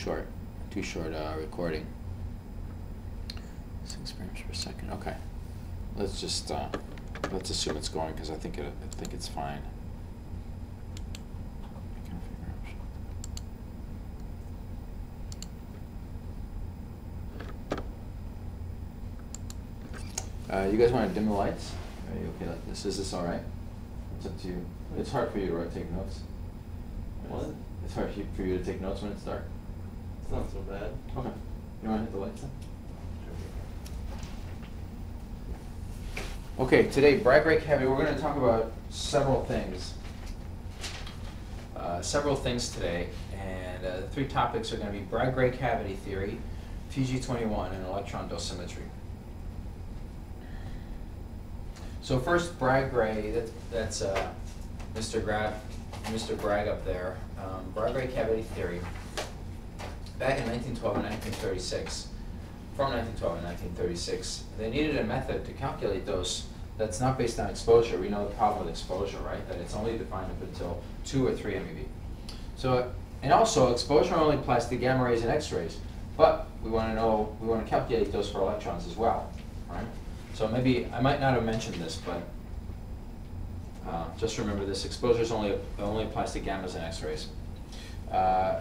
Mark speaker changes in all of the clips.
Speaker 1: short recording. 6 frames per second. Okay. Let's just let's assume it's going because I think it's fine. You guys want to dim the lights? Are you okay like this? Is this all right? It's up to you. It's hard for you to take notes.
Speaker 2: What?
Speaker 1: It's hard for you to take notes when it's dark.
Speaker 2: It's not so bad.
Speaker 1: Okay. You want to hit the lights then? Okay, today, Bragg ray cavity, we're going to talk about several things. Today, and the three topics are going to be Bragg ray cavity theory, PG21, and electron dosimetry. So first, Bragg ray, that's Mr. Bragg up there. Bragg ray cavity theory, back in 1912 and 1936, from 1912 and 1936, they needed a method to calculate those that's not based on exposure. We know the problem with exposure, right? That it's only defined up until 2 or 3 MeV. So, and also exposure only applies to gamma rays and X-rays, but we want to calculate those for electrons as well, right? So maybe, I might not have mentioned this, but just remember this, exposure only applies to gammas and X-rays.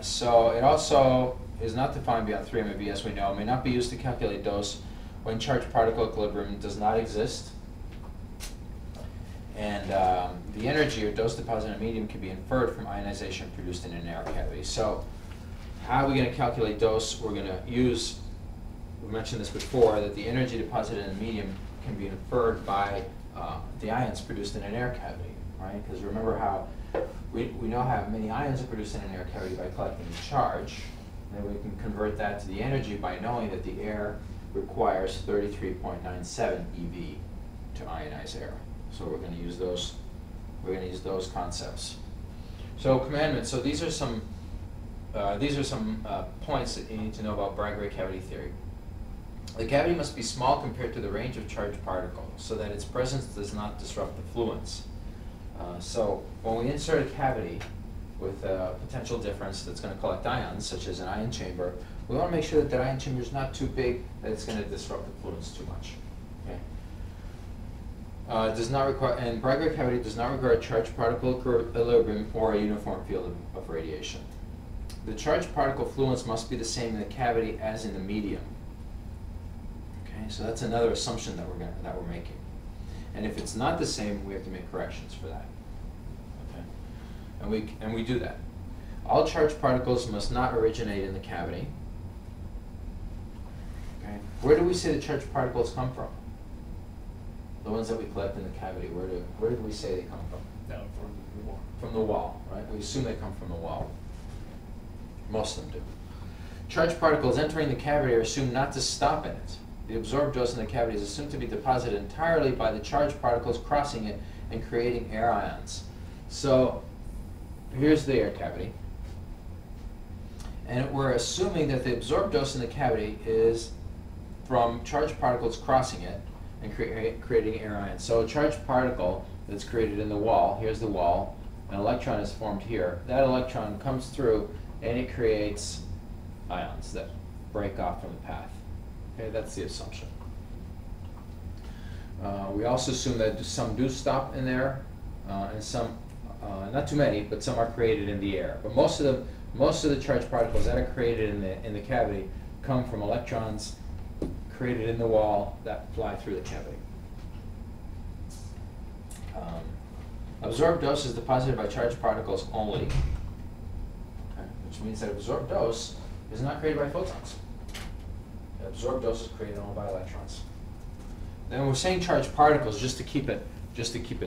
Speaker 1: So it also is not defined beyond 3 MeV, as we know. It may not be used to calculate dose when charged particle equilibrium does not exist. And the energy or dose deposit in a medium can be inferred from ionization produced in an air cavity. So how are we going to calculate dose? We're going to use, we mentioned this before, that the energy deposited in a medium can be inferred by the ions produced in an air cavity, right? Because remember how we know how many ions are produced in an air cavity by collecting the charge. And then we can convert that to the energy by knowing that the air requires 33.97 eV to ionize air. So we're going to use those. We're going to use those concepts. So commandments. So these are some points that you need to know about Bragg ray cavity theory. The cavity must be small compared to the range of charged particles, so that its presence does not disrupt the fluence. So when we insert a cavity with a potential difference that's going to collect ions, such as an ion chamber, we want to make sure that that ion chamber is not too big that it's going to disrupt the fluence too much. Okay. Does not require, and Bragg ray cavity does not require a charged particle equilibrium or a uniform field of radiation. The charged particle fluence must be the same in the cavity as in the medium. Okay, so that's another assumption that we're making. And if it's not the same, we have to make corrections for that. Okay, and we do that. All charged particles must not originate in the cavity. Okay, where do we say the charged particles come from? The ones that we collect in the cavity, where do we say they come from?
Speaker 2: Down from the wall.
Speaker 1: From the wall, right? We assume they come from the wall. Most of them do. Charged particles entering the cavity are assumed not to stop in it. The absorbed dose in the cavity is assumed to be deposited entirely by the charged particles crossing it and creating air ions. So here's the air cavity. And we're assuming that the absorbed dose in the cavity is from charged particles crossing it and creating air ions. So a charged particle that's created in the wall, here's the wall, an electron is formed here. That electron comes through and it creates ions that break off from the path. Okay, that's the assumption. We also assume that some do stop in there, and some, not too many, but some are created in the air. But most of the charged particles that are created in the cavity come from electrons created in the wall that fly through the cavity. Absorbed dose is deposited by charged particles only, okay, which means that absorbed dose is not created by photons. The absorbed dose is created only by electrons. Then we're saying charged particles just to keep it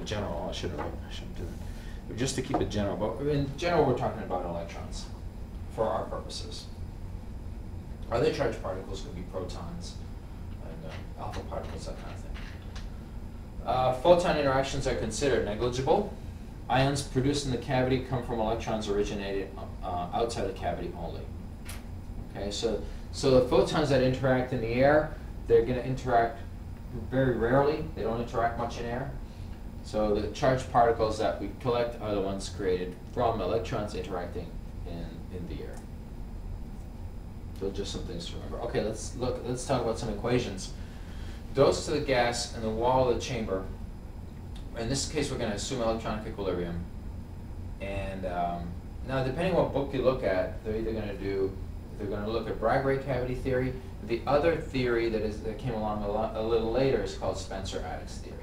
Speaker 1: general. I shouldn't do that. But just to keep it general. But in general, we're talking about electrons for our purposes. Other charged particles could be protons and alpha particles, that kind of thing. Photon interactions are considered negligible. Ions produced in the cavity come from electrons originated outside the cavity only. Okay, so the photons that interact in the air, they're going to interact very rarely. They don't interact much in air. So the charged particles that we collect are the ones created from electrons interacting in the air. So just some things to remember. Okay, let's talk about some equations. Dose to the gas and the wall of the chamber. In this case, we're going to assume electronic equilibrium. And now, depending on what book you look at, they're either going to look at Bragg cavity theory. The other theory that came along a little later is called Spencer-Attix theory.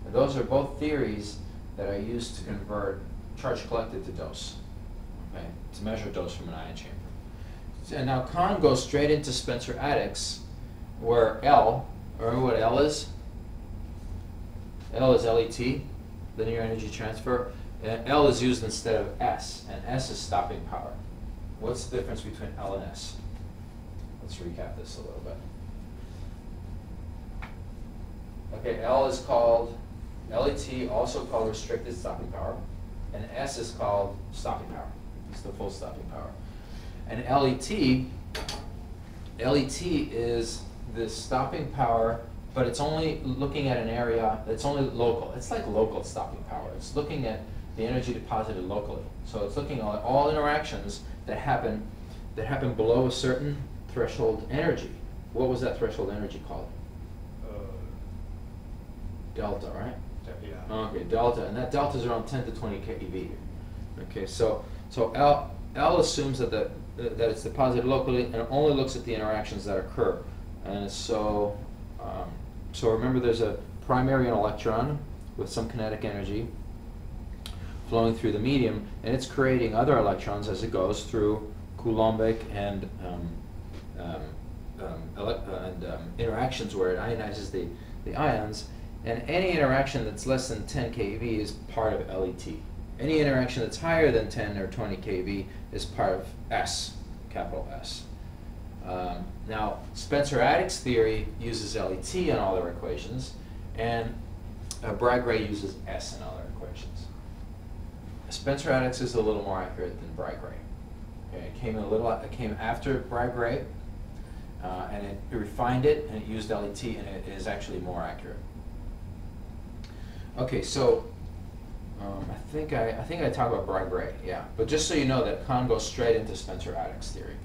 Speaker 1: And those are both theories that are used to convert charge collected to dose, okay, to measure dose from an ion chamber. And now Kahn goes straight into Spencer-Attix, where L, remember what L is? L is LET, linear energy transfer. And L is used instead of S, and S is stopping power. What's the difference between L and S? Let's recap this a little bit. Okay, L is called LET, also called restricted stopping power, and S is called stopping power. It's the full stopping power. And LET is the stopping power, but it's only looking at an area that's only local. It's like local stopping power. It's looking at the energy deposited locally. So it's looking at all interactions that happen below a certain threshold energy. What was that threshold energy called? Delta, right?
Speaker 2: Yeah.
Speaker 1: Okay, delta, and that delta is around 10 to 20 keV. Okay, so L assumes that it's deposited locally and only looks at the interactions that occur. And so remember, there's a primary electron with some kinetic energy flowing through the medium, and it's creating other electrons as it goes through Coulombic and interactions where it ionizes the ions. And any interaction that's less than 10 keV is part of LET. Any interaction that's higher than 10 or 20 keV is part of S, capital S. Now, Spencer-Attix theory uses LET in all their equations, and Bragg uses S in all their equations. Spencer-Attix is a little more accurate than Bragg. Okay, it came after Bragg, and it refined it, and it used LET, and it is actually more accurate. Okay, so I think I talked about Bragg, yeah. But just so you know that Kahn goes straight into Spencer-Attix theory.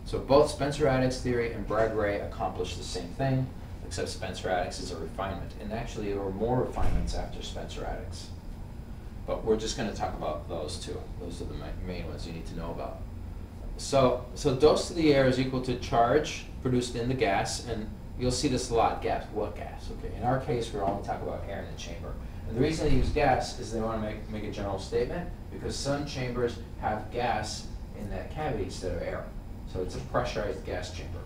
Speaker 1: So both Spencer-Attix theory and Bragg accomplish the same thing, except Spencer-Attix is a refinement. And actually, there were more refinements after Spencer-Attix. But we're just going to talk about those two. Those are the main ones you need to know about. So dose to the air is equal to charge produced in the gas, and you'll see this a lot. Gas, what gas? Okay. In our case, we're only talking about air in the chamber. And the reason they use gas is they want to make a general statement, because some chambers have gas in that cavity instead of air. So it's a pressurized gas chamber.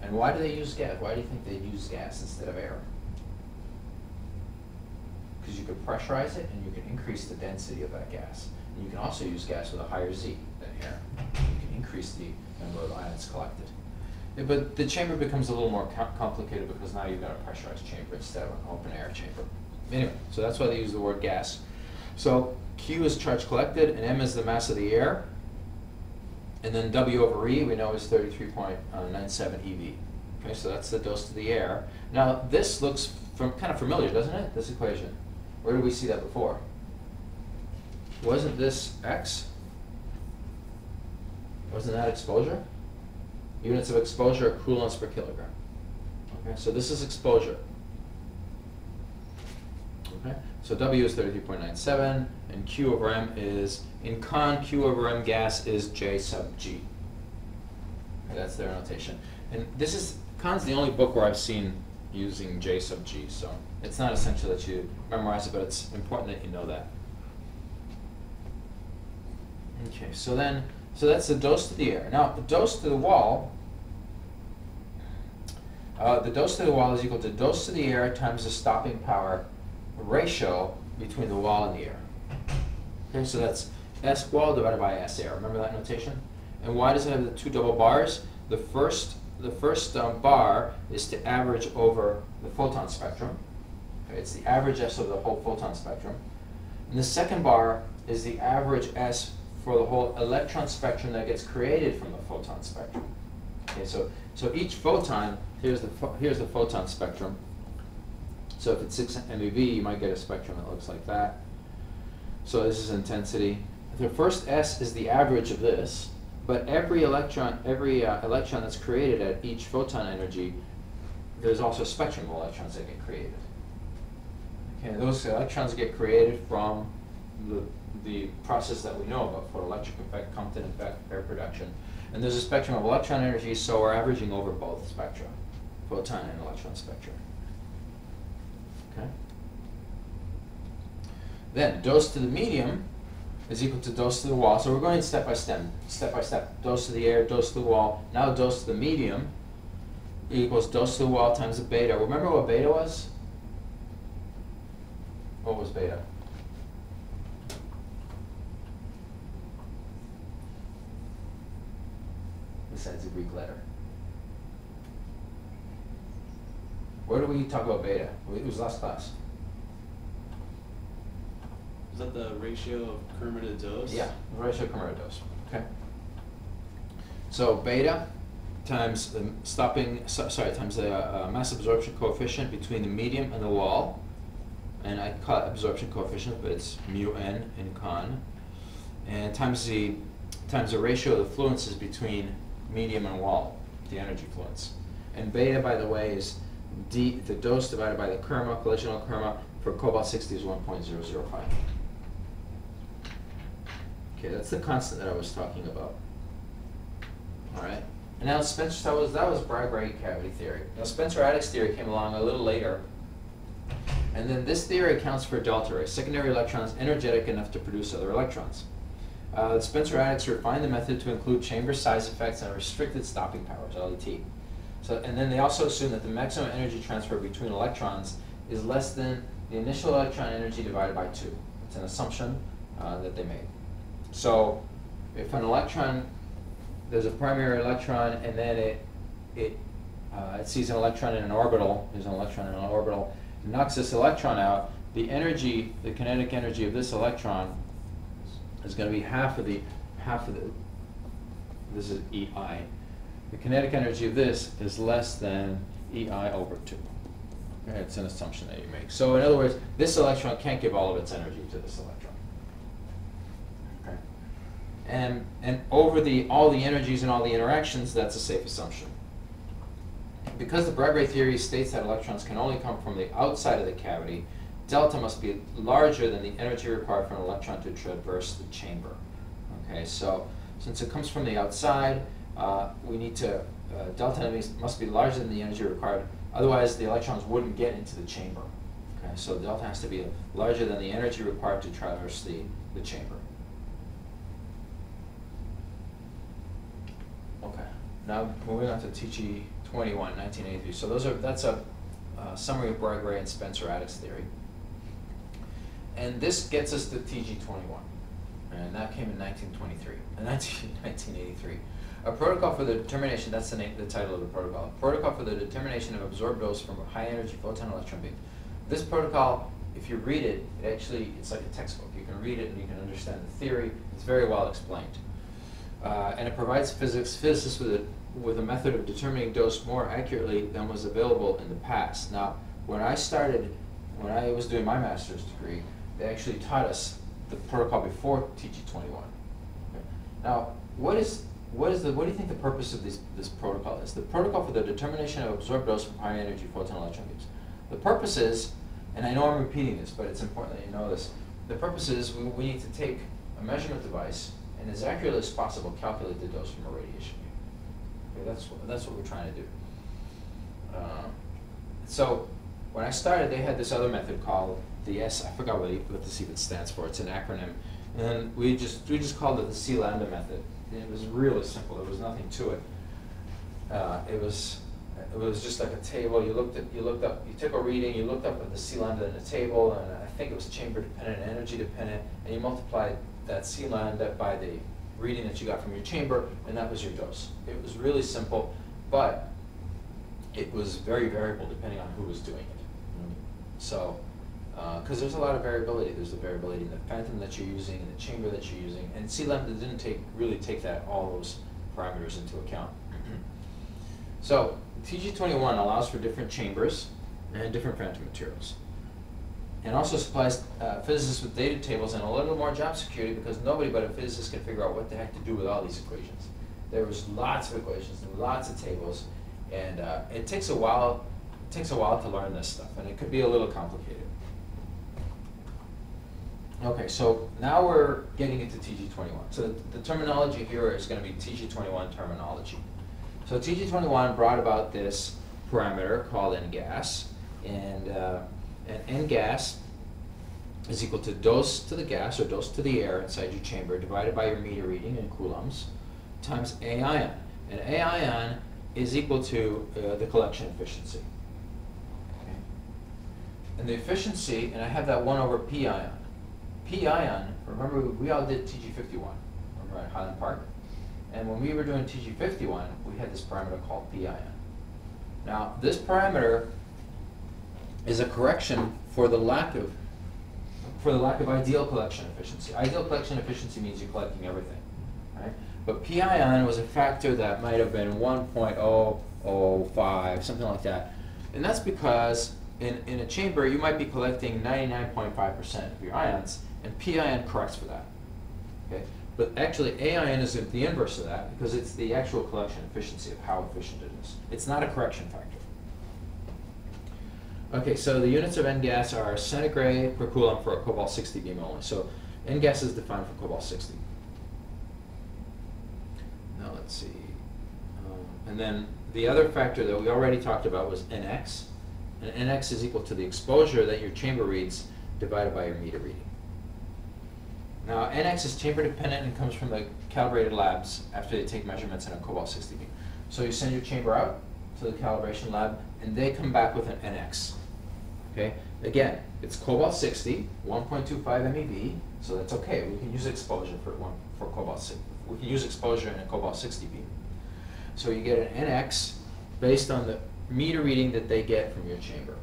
Speaker 1: And why do they use gas? Why do you think they use gas instead of air? Because you can pressurize it and you can increase the density of that gas. And you can also use gas with a higher Z than air. You can increase the number of ions collected. Yeah, but the chamber becomes a little more complicated because now you've got a pressurized chamber instead of an open air chamber. Anyway, so that's why they use the word gas. So Q is charge collected, and M is the mass of the air. And then W over E, we know, is 33.97 eV. Okay, so that's the dose to the air. Now, this looks kind of familiar, doesn't it, this equation? Where did we see that before? Wasn't this X? Wasn't that exposure? Units of exposure are coulombs per kilogram. Okay, so this is exposure. Okay, so W is 33.97, and Q over M is, in Kahn, Q over M gas is J sub G. Okay, that's their notation. And this is, Kahn's the only book where I've seen using J sub G, so it's not essential that you memorize it, but it's important that you know that. Okay, so that's the dose to the air. Now, the dose to the wall, is equal to dose to the air times the stopping power ratio between the wall and the air. Okay, so that's S wall divided by S air. Remember that notation? And why does it have the two double bars? The first bar is to average over the photon spectrum. Okay, it's the average S of the whole photon spectrum. And the second bar is the average S for the whole electron spectrum that gets created from the photon spectrum. Okay, so each photon, here's the photon spectrum. So if it's 6 MeV, you might get a spectrum that looks like that. So this is intensity. The first S is the average of this, But every electron that's created at each photon energy, there's also a spectrum of electrons that get created. Okay, those electrons get created from the process that we know about, photoelectric effect, Compton effect, pair production. And there's a spectrum of electron energy, so we're averaging over both spectra, photon and electron spectra. Okay. Then dose to the medium is equal to dose to the wall. So we're going step by step. Dose to the air, dose to the wall. Now dose to the medium equals dose to the wall times the beta. Remember what beta was? What was beta? Besides the Greek letter. Where do we talk about beta? It was last class.
Speaker 2: Is that the ratio of Kerma to dose?
Speaker 1: Yeah, the ratio of Kerma to dose. Okay. So beta times the times the mass absorption coefficient between the medium and the wall, and I call it absorption coefficient, but it's mu n in con, and times the ratio of the fluences between medium and wall, the energy fluence. And beta, by the way, is the dose divided by the Kerma, collisional Kerma, for cobalt-60 is 1.005. Okay, that's the constant that I was talking about. All right. And now that was Bragg cavity theory. Now Spencer-Attix theory came along a little later, and then this theory accounts for delta rays, secondary electrons energetic enough to produce other electrons. Spencer-Attix refined the method to include chamber size effects and restricted stopping powers, LET. So, and then they also assume that the maximum energy transfer between electrons is less than the initial electron energy divided by 2. It's an assumption that they made. So if an electron, there's a primary electron, and then it sees an electron in an orbital, there's an electron in an orbital, it knocks this electron out, the energy, the kinetic energy of this electron is going to be half of the, this is EI. The kinetic energy of this is less than EI over 2. Okay, it's an assumption that you make. So in other words, this electron can't give all of its energy to this electron. Okay. And over all the energies and all the interactions, that's a safe assumption. Because the Bragg theory states that electrons can only come from the outside of the cavity, delta must be larger than the energy required for an electron to traverse the chamber. Okay, so since it comes from the outside, we need to, delta must be larger than the energy required, otherwise the electrons wouldn't get into the chamber. Okay, so delta has to be larger than the energy required to traverse the chamber. Okay, now moving on to TG 21, 1983. So that's a summary of Bragg and Spencer-Attix theory. And this gets us to TG 21, and that came in 1983. A protocol for the determination, that's the title of the protocol. A protocol for the determination of absorbed dose from a high energy photon electron beam. This protocol, if you read it, it's like a textbook. You can read it and you can understand the theory. It's very well explained. And it provides physicists with a method of determining dose more accurately than was available in the past. Now, when I was doing my master's degree, they actually taught us the protocol before TG 21. Okay. Now, what do you think the purpose of this protocol is? The protocol for the determination of absorbed dose from high energy photon electron beams. The purpose is, and I know I'm repeating this, but it's important that you know this. The purpose is we need to take a measurement device and as accurately as possible calculate the dose from a radiation beam. Okay, that's what we're trying to do. So when I started, they had this other method called the I forgot what this even stands for. It's an acronym, and we just called it the C lambda method. And it was really simple. There was nothing to it. It was just like a table. You took a reading. You looked up at the C lambda in the table, and I think it was chamber dependent and energy dependent, and you multiplied that C lambda by the reading that you got from your chamber, and that was your dose. It was really simple, but it was very variable depending on who was doing it. So, because there's a lot of variability. There's the variability in the phantom that you're using, in the chamber that you're using, and C lambda didn't really take all those parameters into account. So TG21 allows for different chambers and different phantom materials. and also supplies physicists with data tables and a little more job security, because nobody but a physicist can figure out what the heck to do with all these equations. There was lots of equations and lots of tables, and it takes a while. It takes a while to learn this stuff, and it could be a little complicated. Okay, so now we're getting into TG21. So the terminology here is going to be TG21 terminology. So TG21 brought about this parameter called N-gas, and N-gas is equal to dose to the gas, or dose to the air inside your chamber, divided by your meter reading in coulombs, times A ion. And A ion is equal to the collection efficiency. Okay. And the efficiency, and I have that 1 over P ion. P ion, remember we all did TG51, remember at Highland Park? And when we were doing TG51, we had this parameter called P ion. Now, this parameter is a correction for the lack of ideal collection efficiency. Ideal collection efficiency means you're collecting everything, right? But P ion was a factor that might have been 1.005, something like that. And that's because in a chamber, you might be collecting 99.5% of your ions, and P ion corrects for that. Okay? But actually, A ion is the inverse of that, because it's the actual collection efficiency of how efficient it is. It's not a correction factor. Okay, so the units of N-gas are centigrade per coulomb for a cobalt-60 beam only. So N-gas is defined for cobalt-60. Now let's see. And then the other factor that we already talked about was Nx. And Nx is equal to the exposure that your chamber reads divided by your meter reading. Now, Nx is chamber dependent and comes from the calibrated labs after they take measurements in a cobalt-60 beam. So you send your chamber out to the calibration lab, and they come back with an Nx. Okay? Again, it's cobalt-60, 1.25 MeV, so that's okay. We can use exposure for cobalt-60. We can use exposure in a cobalt-60 beam. So you get an Nx based on the meter reading that they get from your chamber.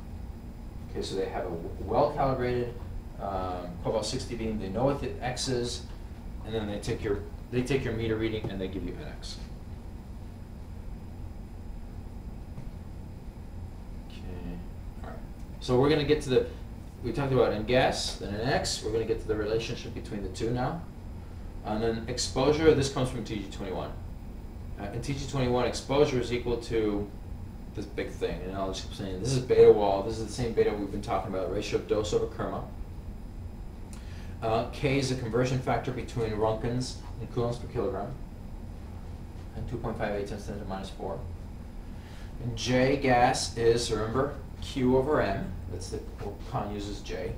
Speaker 1: Okay, so they have a well-calibrated cobalt-60 beam. They know what the X is, and then they take your meter reading and they give you Nx. Okay, all right. So we're going to get to the. We talked about N-gas, then Nx. We're going to get to the relationship between the two now, and then exposure. This comes from TG21. In TG21, exposure is equal to this big thing, and I'll just keep saying this is beta wall. This is the same beta we've been talking about, ratio of dose over Kerma. K is a conversion factor between Roentgens and coulombs per kilogram, and 2.58 10 to the minus 4. And J gas is, remember, Q over M. That's the Kahn uses J.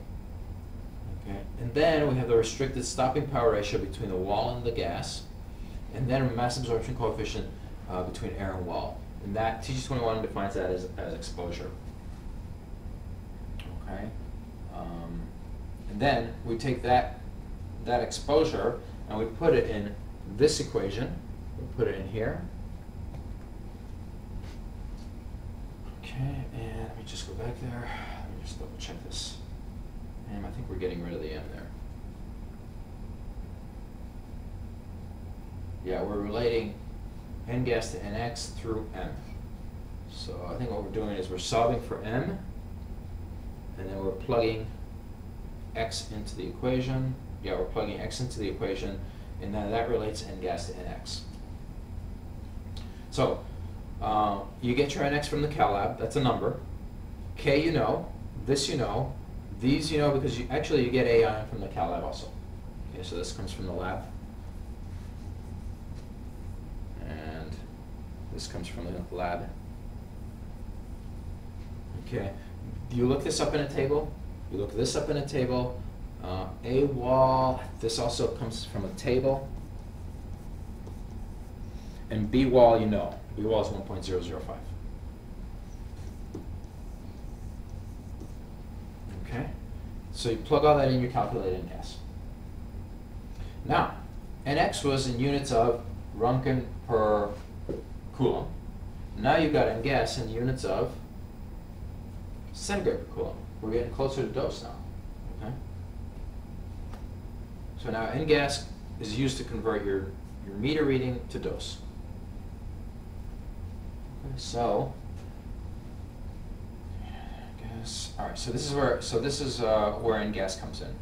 Speaker 1: Okay, and then we have the restricted stopping power ratio between the wall and the gas, and then mass absorption coefficient between air and wall. And that TG21 defines that as exposure. Okay, and then we take that exposure and we put it in this equation. We put it in here. Okay, and let me just go back there. Let me just double check this. And I think we're getting rid of the M there. Yeah, we're relating N-gas to Nx through M. So I think what we're doing is we're solving for M, and then we're plugging X into the equation. Yeah, we're plugging X into the equation, and then that relates N-gas to Nx. So you get your Nx from the Cal Lab. That's a number. K you know, this you know, these you know because you get A ion from the Cal Lab also. Okay, so this comes from the lab. And this comes from the lab. Okay, you look this up in a table. You look this up in a table. A wall, this also comes from a table. And B wall, you know. B wall is 1.005. Okay, so you plug all that in your calculated N-gas. Now, Nx was in units of Roentgen per coulomb. Now you've got N-gas in units of centigrade per coulomb. We're getting closer to dose now. Okay. So now N-gas is used to convert your meter reading to dose. Okay, so gas All right, so this is where N gas comes in.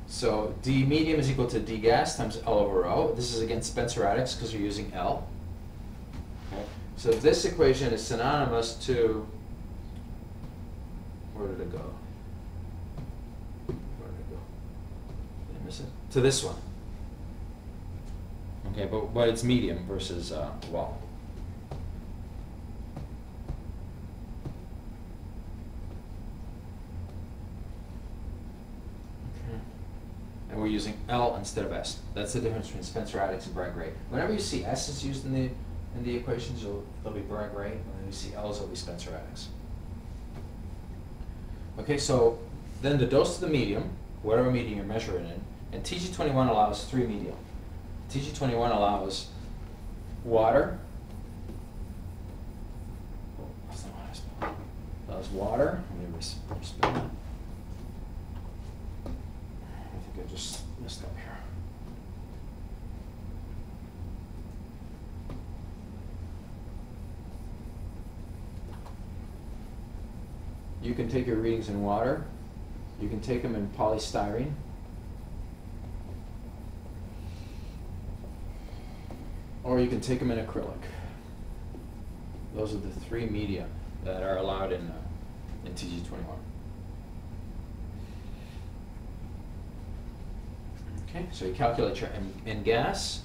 Speaker 1: So d medium is equal to d gas times L over rho. This is against Spencer-Attix because we're using L. Okay. So this equation is synonymous to, where did it go? Where did it go? Did I miss it? To this one. Okay, but it's medium versus wall. And we're using L instead of S. That's the difference between Spencer-Attix and Bragg rate. Whenever you see S is used in the equations, they'll be Bragg rate. When you see L's, it'll be Spencer-Attix. Okay, so then the dose to the medium, whatever medium you're measuring in, and TG21 allows 3 medium. TG21 allows water. Oh, that's not what I spelled. Allows water. Let me respell that. I just messed up here. You can take your readings in water. You can take them in polystyrene. Or you can take them in acrylic. Those are the 3 media that are allowed in TG21. Okay, so you calculate your N gas,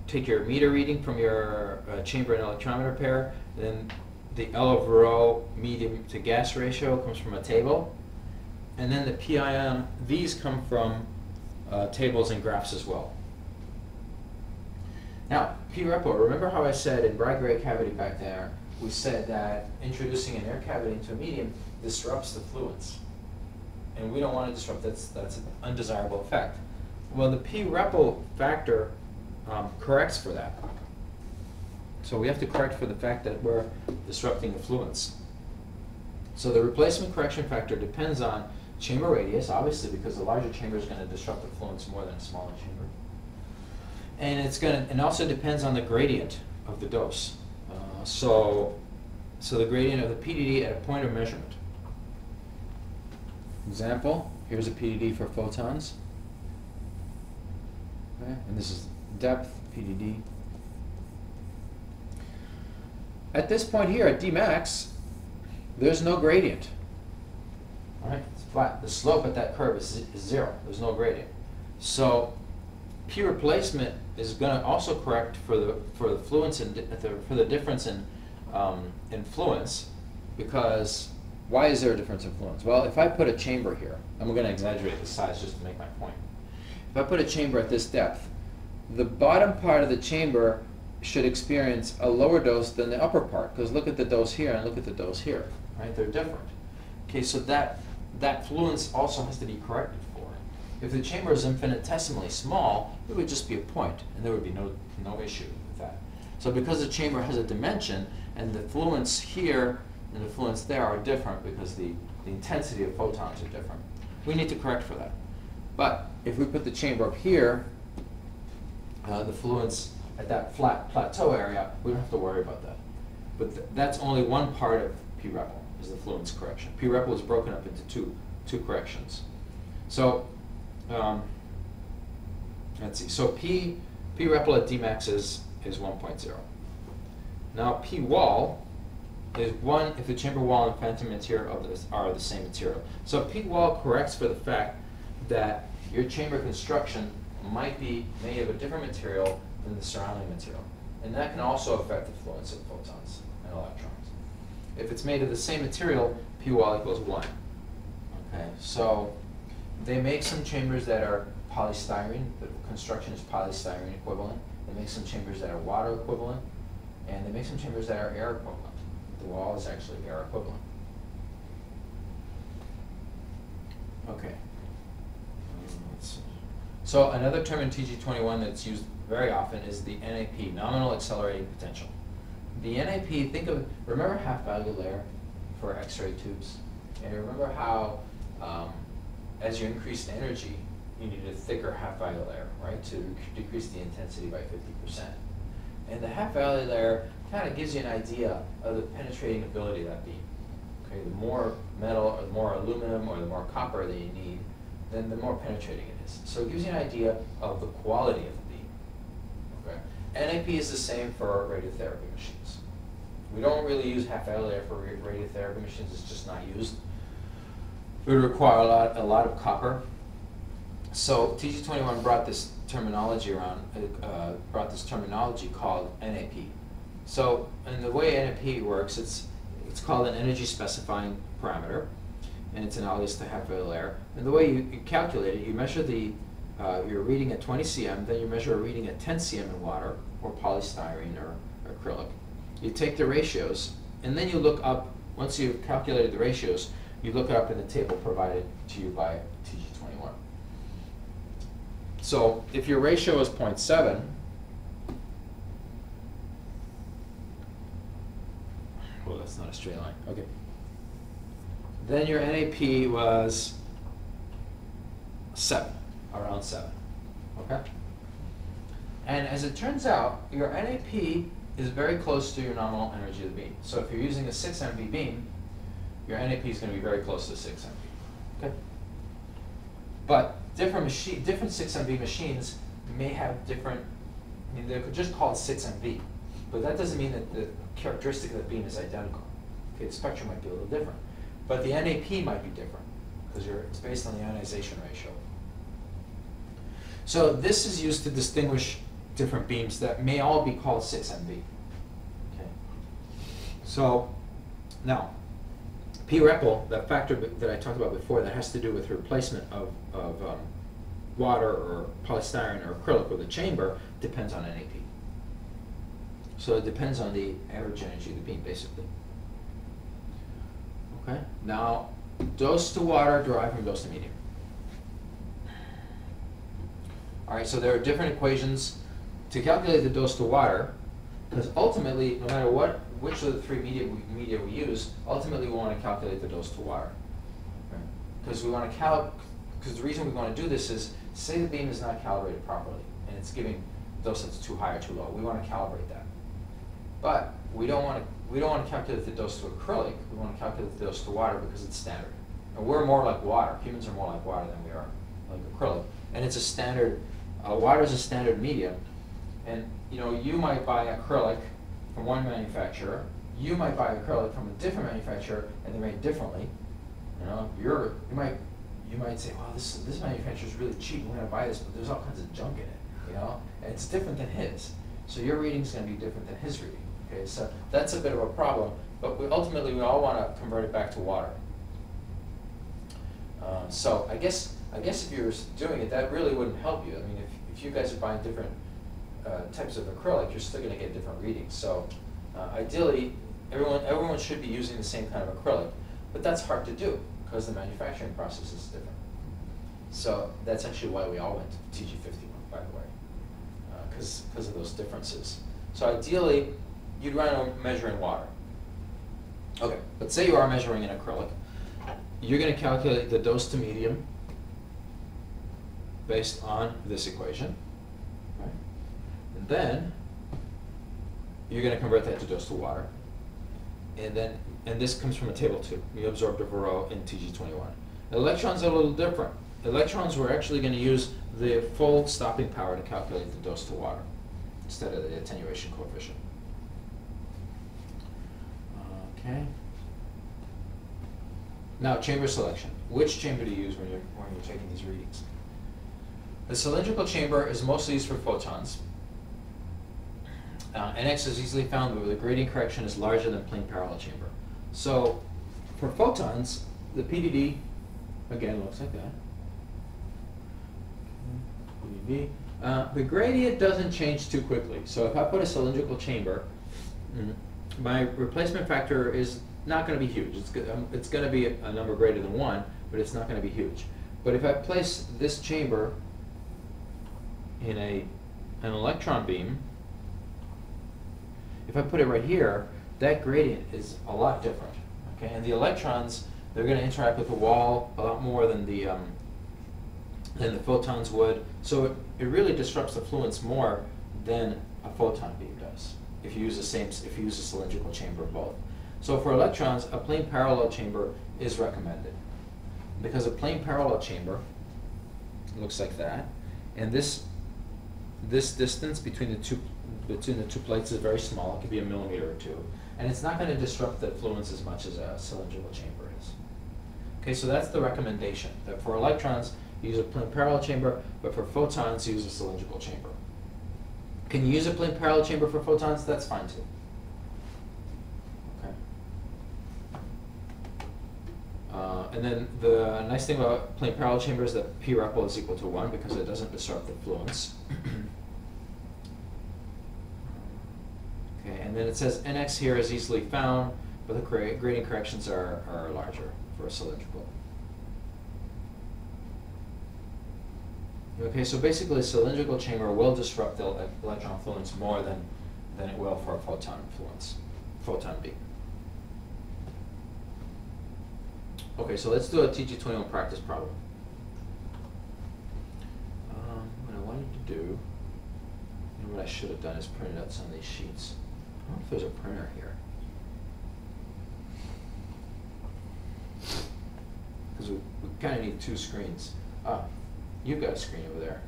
Speaker 1: take your meter reading from your chamber and electrometer pair, then the L over rho medium to gas ratio comes from a table, and then the PIN, these come from tables and graphs as well. Now, P-repo, remember how I said in Bragg rate cavity back there, we said that introducing an air cavity into a medium disrupts the fluence. And we don't want to disrupt, that's an undesirable effect. Well, the P-repo factor corrects for that. So we have to correct for the fact that we're disrupting the fluence. So the replacement correction factor depends on chamber radius, obviously, because the larger chamber is going to disrupt the fluence more than a smaller chamber. And also depends on the gradient of the dose. So the gradient of the PDD at a point of measurement. Example, here's a PDD for photons. Okay, and this is depth, PDD. At this point here, at Dmax, there's no gradient. All right, it's flat. The slope at that curve is 0. There's no gradient. So P replacement is going to also correct for the fluence and for the difference in fluence, because why is there a difference in fluence? Well, if I put a chamber here, and we're going to exaggerate the size just to make my point. If I put a chamber at this depth, the bottom part of the chamber should experience a lower dose than the upper part, because look at the dose here and look at the dose here, right? They're different. Okay, so that fluence also has to be corrected for. If the chamber is infinitesimally small, it would just be a point, and there would be no issue with that. So because the chamber has a dimension, and the fluence here and the fluence there are different because the intensity of photons are different, we need to correct for that. But if we put the chamber up here, the fluence at that flat plateau area, we don't have to worry about that. But that's only one part of P-repo, is the fluence correction. P-repo is broken up into two corrections. So let's see. So P-repo at Dmax is 1.0. Now P-wall is 1 if the chamber wall and phantom material are the same material. So P-wall corrects for the fact that your chamber construction might be made of a different material than the surrounding material. And that can also affect the fluence of photons and electrons. If it's made of the same material, P-wall equals 1. Okay, so they make some chambers that are polystyrene. The construction is polystyrene equivalent. They make some chambers that are water equivalent. And they make some chambers that are air equivalent. The wall is actually air equivalent. Okay. Let's see. So another term in TG21 that's used very often is the NAP, nominal accelerating potential. The NAP, remember half-value layer for X-ray tubes? And remember how as you increased energy, you needed a thicker half-value layer, right, to decrease the intensity by 50%. And the half-valley layer kind of gives you an idea of the penetrating ability of that beam. Okay, the more metal or the more aluminum or the more copper that you need, then the more penetrating it is. So it gives you an idea of the quality of the beam. Okay? NAP is the same for radiotherapy machines. We don't really use half-valley layer for radiotherapy machines. It's just not used. It would require a lot of copper. So TG21 brought this terminology around, called NAP. So, and the way NAP works, it's called an energy specifying parameter, and it's analogous to half-valley layer. And the way you calculate it, you measure your reading at 20 cm, then you measure a reading at 10 cm in water, or polystyrene or acrylic. You take the ratios, and then you look up, once you've calculated the ratios, you look it up in the table provided to you by TG21. So if your ratio is 0.7, well, that's not a straight line. Okay. Then your NAP was 7, around 7. Okay? And as it turns out, your NAP is very close to your nominal energy of the beam. So if you're using a 6 MV beam, your NAP is going to be very close to 6 MV. Okay? But different 6 MV machines may have different, I mean, they're just called 6 MV, but that doesn't mean that the characteristic of the beam is identical. Okay, the spectrum might be a little different. But the NAP might be different, because it's based on the ionization ratio. So this is used to distinguish different beams that may all be called 6 MV. Okay. So now, P-REPL, that factor that I talked about before, that has to do with replacement of water or polystyrene or acrylic with a chamber, depends on NAP. So it depends on the average energy of the beam, basically. Okay. Now, dose to water derived from dose to medium. All right. So there are different equations to calculate the dose to water, because ultimately, no matter which of the three media we use, ultimately we want to calculate the dose to water. Because we want to because the reason we want to do this is, say the beam is not calibrated properly and it's giving a dose that's too high or too low. We want to calibrate that. But we don't want to calculate the dose to acrylic. We want to calculate the dose to water because it's standard. And we're more like water. Humans are more like water than we are like acrylic. And it's a standard. Water is a standard medium. And you might buy acrylic from one manufacturer. You might buy acrylic from a different manufacturer, and they're made differently. You might say, "Wow, this manufacturer is really cheap. We're going to buy this, but there's all kinds of junk in it." And it's different than his. So your reading is going to be different than his reading. Okay, so that's a bit of a problem. But ultimately, we all want to convert it back to water. So I guess if you're doing it, that really wouldn't help you. I mean, if you guys are buying different types of acrylic, you're still going to get different readings. So ideally, everyone should be using the same kind of acrylic, but that's hard to do because the manufacturing process is different. So that's actually why we all went to TG51, by the way, because of those differences. So ideally, you'd want to measure in water. Okay, but say you are measuring in acrylic, you're going to calculate the dose to medium based on this equation. And then you're going to convert that to dose to water. And this comes from a table too. We absorbed a Varroa in TG21. Electrons are a little different. Electrons, we're actually going to use the full stopping power to calculate the dose to water instead of the attenuation coefficient. Okay. Now, chamber selection. Which chamber do you use when you're taking these readings? The cylindrical chamber is mostly used for photons. NX is easily found where the gradient correction is larger than plane parallel chamber. So for photons, the PDD, again, looks like that. PDD. The gradient doesn't change too quickly. So if I put a cylindrical chamber, my replacement factor is not going to be huge. It's going to be a number greater than 1, but it's not going to be huge. But if I place this chamber in an electron beam, if I put it right here, that gradient is a lot different. Okay, and the electrons, they're going to interact with the wall a lot more than the photons would. So it really disrupts the fluence more than a photon beam does if you use if you use a cylindrical chamber of both. So for electrons, a plane parallel chamber is recommended because a plane parallel chamber looks like that, and this distance between the two plates is very small. It could be a millimeter or two, and it's not going to disrupt the fluence as much as a cylindrical chamber is. Okay, so that's the recommendation, that for electrons you use a plane parallel chamber, but for photons you use a cylindrical chamber. Can you use a plane parallel chamber for photons? That's fine too. Okay. And then the nice thing about plane parallel chamber is that P rep is equal to 1 because it doesn't disrupt the fluence. Okay, and then it says NX here is easily found, but the gradient corrections are larger for a cylindrical. Okay, so basically a cylindrical chamber will disrupt the electron fluence more than it will for a photon beam. Okay, so let's do a TG21 practice problem. What I wanted to do, and what I should have done is printed out some of these sheets. I don't know if there's a printer here. Because we kind of need two screens. Ah, you've got a screen over there.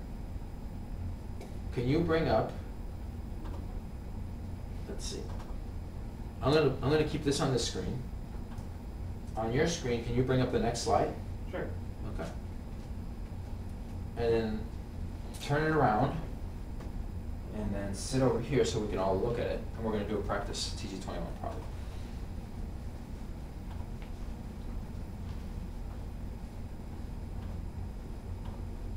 Speaker 1: Can you bring up, let's see. I'm gonna keep this on this screen. On your screen, can you bring up the next slide?
Speaker 2: Sure.
Speaker 1: Okay. And then turn it around, and then sit over here so we can all look at it. And we're going to do a practice TG21 problem.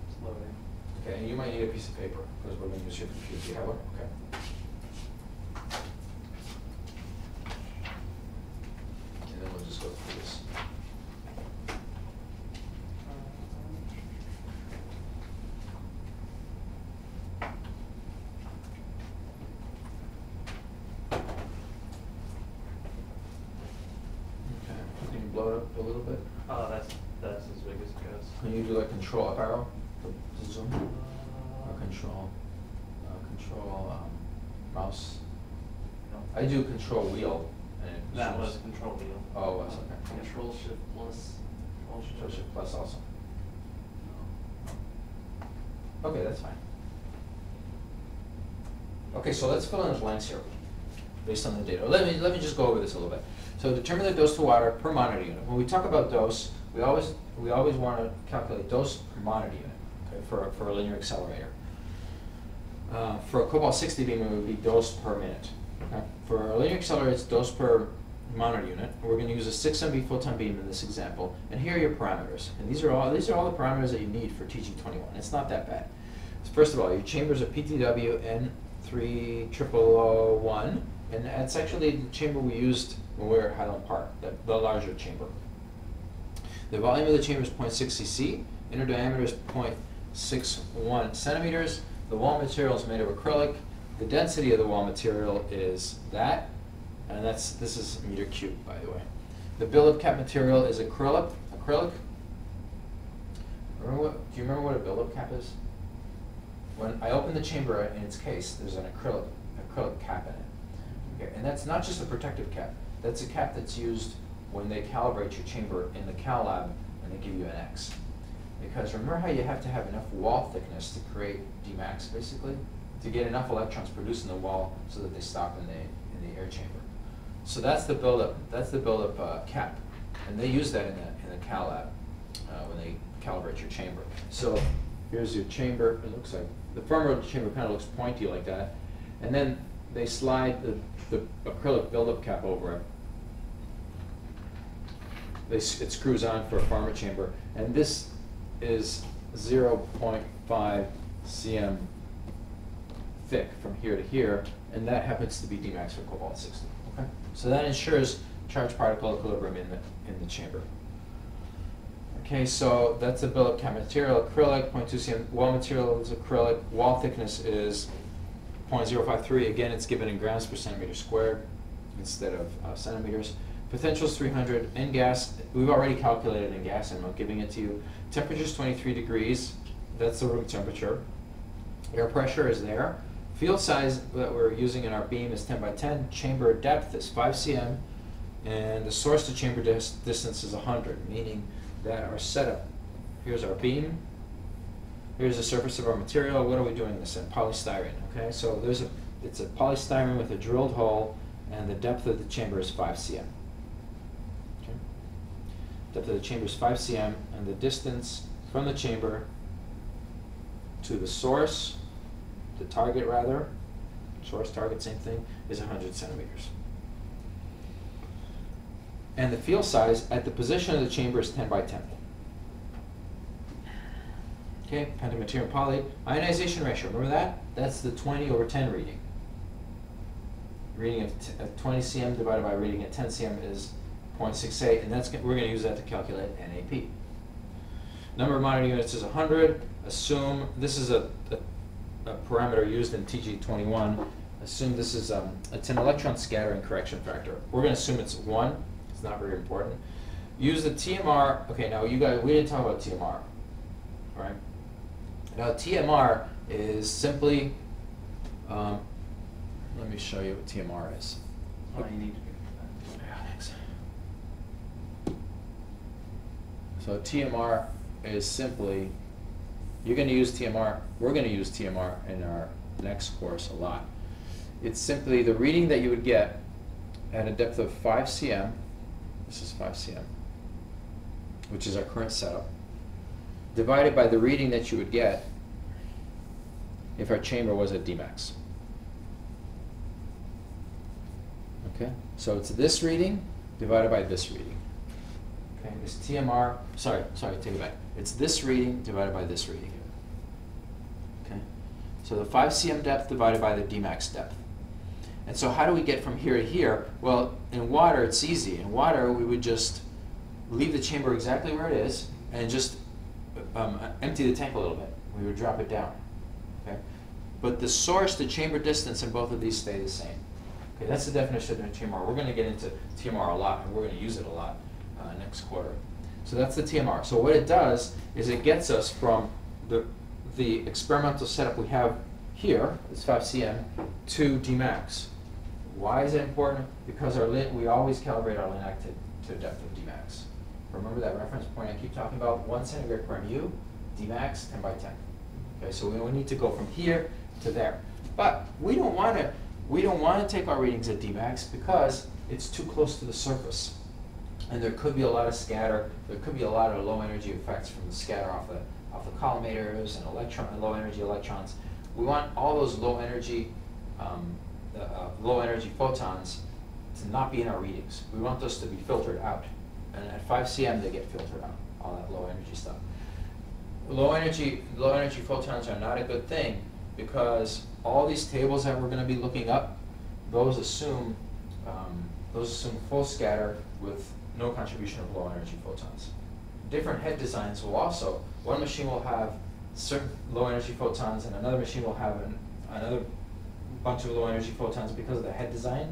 Speaker 2: It's loading.
Speaker 1: Okay, and you might need a piece of paper because we're going to use your computer. Do you have one? Okay. And then we'll just go through this. Can you blow it up a little bit?
Speaker 2: Oh, that's as big as it goes.
Speaker 1: Can you do like control up arrow to zoom? Or control mouse?
Speaker 2: No.
Speaker 1: I do control wheel. And it
Speaker 2: That
Speaker 1: zooms.
Speaker 2: was control wheel.
Speaker 1: Oh, it was, okay.
Speaker 3: Control Shift plus.
Speaker 1: Control Shift plus also. Okay, that's fine. Okay, so let's fill in the blanks here based on the data. Let me just go over this a little bit. So determine the dose to water per monitor unit. When we talk about dose, we always want to calculate dose per monitor unit, okay, for a linear accelerator. For a cobalt-60 beam, it would be dose per minute. Okay? For a linear accelerator, it's dose per monitor unit. We're going to use a 6 MB photon beam in this example, and here are your parameters. And these are all the parameters that you need for TG21. It's not that bad. So first of all, your chambers are PTW N30001, and that's actually the chamber we used when we were at Highland Park, the larger chamber. The volume of the chamber is 0.6 cc, inner diameter is 0.61 centimeters. The wall material is made of acrylic. The density of the wall material is that, and this is meter cubed, by the way. The build-up cap material is acrylic. Do you remember what a build-up cap is? When I open the chamber in its case, there's an acrylic cap in it. Okay, and that's not just a protective cap. That's a cap that's used when they calibrate your chamber in the cal lab and they give you an X. Because remember how you have to have enough wall thickness to create Dmax, basically, to get enough electrons produced in the wall so that they stop in the air chamber. So that's the buildup. That's the buildup cap, and they use that in the cal lab when they calibrate your chamber. So here's your chamber. It looks like the firmer of the chamber kind of looks pointy like that, and then they slide the acrylic buildup cap over it. It screws on for a farmer chamber, and this is 0.5 cm thick from here to here, and that happens to be Dmax for cobalt-60. Okay, so that ensures charge particle equilibrium in the chamber. Okay, so that's the build-up cap material, acrylic, 0.2 cm. Wall material is acrylic. Wall thickness is 0.053. Again, it's given in grams per centimeter squared instead of centimeters. Potential is 300. In gas, we've already calculated in gas, and I'm giving it to you. Temperature is 23 degrees. That's the room temperature. Air pressure is there, Field size that we're using in our beam is 10 by 10. Chamber depth is 5 cm. And the source to chamber distance is 100, meaning that our setup, here's our beam, here's the surface of our material. What are we doing this in? Polystyrene, okay? So it's a polystyrene with a drilled hole, and the depth of the chamber is 5 cm. Okay? Depth of the chamber is 5 cm, and the distance from the chamber to the source, the target rather, source, target, same thing, is 100 centimeters. And the field size at the position of the chamber is 10 by 10. Okay, pentamaterial poly. Ionization ratio, remember that? That's the 20/10 reading. Reading at 20 cm divided by reading at 10 cm is 0.68, and we're going to use that to calculate NAP. Number of monitor units is 100. Assume, this is a parameter used in TG21. Assume this is, it's an electron scattering correction factor. We're going to assume it's 1. It's not very important. Use the TMR. Okay, now you guys, we didn't talk about TMR, right? Now TMR is simply, let me show you what TMR is.
Speaker 2: Oh, you need to be that.
Speaker 1: Yeah, thanks. So TMR is simply, you're going to use TMR, we're going to use TMR in our next course a lot. It's simply the reading that you would get at a depth of 5 cm, this is 5 cm, which is our current setup, divided by the reading that you would get if our chamber was at Dmax. Okay, so it's this reading divided by this reading. Okay, it's TMR, sorry, take it back. It's this reading divided by this reading. Okay, so the 5 cm depth divided by the Dmax depth. And so how do we get from here to here? Well, in water, it's easy. In water, we would just leave the chamber exactly where it is and just empty the tank a little bit. We would drop it down. Okay? But the source to chamber distance in both of these stay the same. Okay, that's the definition of TMR. We're going to get into TMR a lot, and we're going to use it a lot next quarter. So that's the TMR. So what it does is it gets us from the experimental setup we have here, it's 5 cm, to Dmax. Why is it important? Because we always calibrate our linac to a depth of Dmax. Remember that reference point I keep talking about? 1 centigrade per mu, Dmax 10 by 10. Okay, so we need to go from here to there. But we don't want to take our readings at Dmax because it's too close to the surface. And there could be a lot of scatter, there could be a lot of low energy effects from the scatter off the collimators and low energy electrons. We want all those low energy photons to not be in our readings. We want those to be filtered out. And at 5 cm they get filtered out, all that low energy stuff. Low energy photons are not a good thing because all these tables that we're going to be looking up, those assume full scatter with no contribution of low energy photons. Different head designs will also, one machine will have certain low energy photons and another machine will have another bunch of low energy photons because of the head design.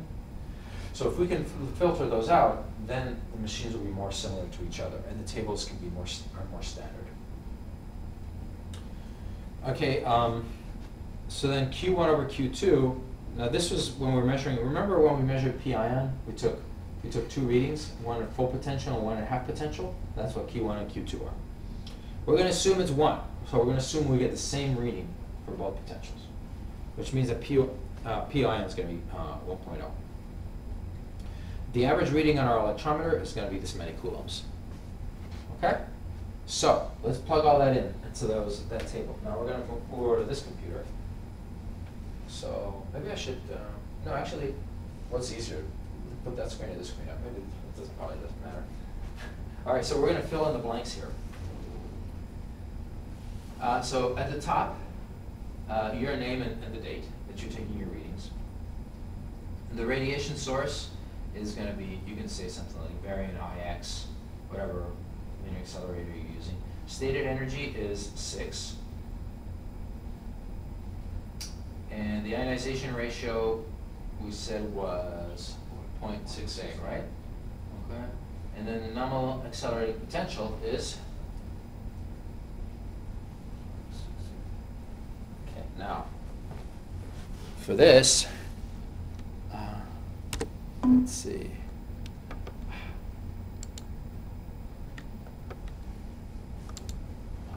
Speaker 1: So if we can filter those out, then the machines will be more similar to each other and the tables can be more standard. Okay, so then Q1 over Q2, now this was when we were measuring, remember when we measured p-ion, we took 2 readings, one at full potential and one at half potential? That's what Q1 and Q2 are. We're going to assume it's 1, so we're going to assume we get the same reading for both potentials, which means that p-ion is going to be 1.0. The average reading on our electrometer is going to be this many coulombs. Okay? So, let's plug all that in into that table. Now we're going to move over to this computer. So, maybe I should, no actually, what's easier? Put that screen or this screen up. Maybe it probably doesn't matter. All right, so we're going to fill in the blanks here. So at the top, your name and the date that you're taking your readings. And the radiation source is going to be, you can say something like variant IX, whatever linear accelerator you're using. Stated energy is 6. And the ionization ratio we said was 0.68, right? Okay. And then the nominal accelerating potential is, okay, now, for this, let's see.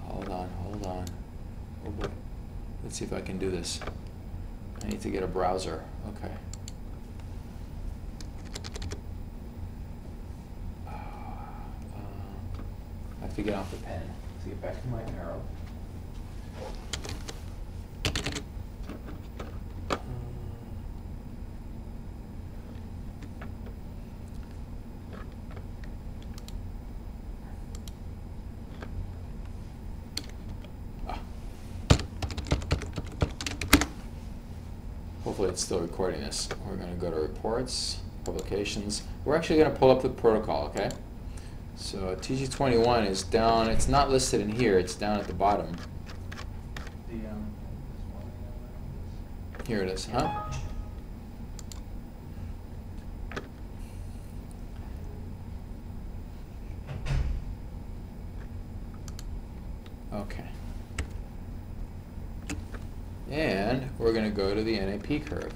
Speaker 1: Hold on. Oh boy. Let's see if I can do this. I need to get a browser. Okay. I have to get off the pen to get back to my arrow. Hopefully it's still recording this. We're going to go to reports, publications. We're actually going to pull up the protocol, okay? So TG21 is down. It's not listed in here. It's down at the bottom. Here it is, huh? Okay. And we're going to go to the NAP curve.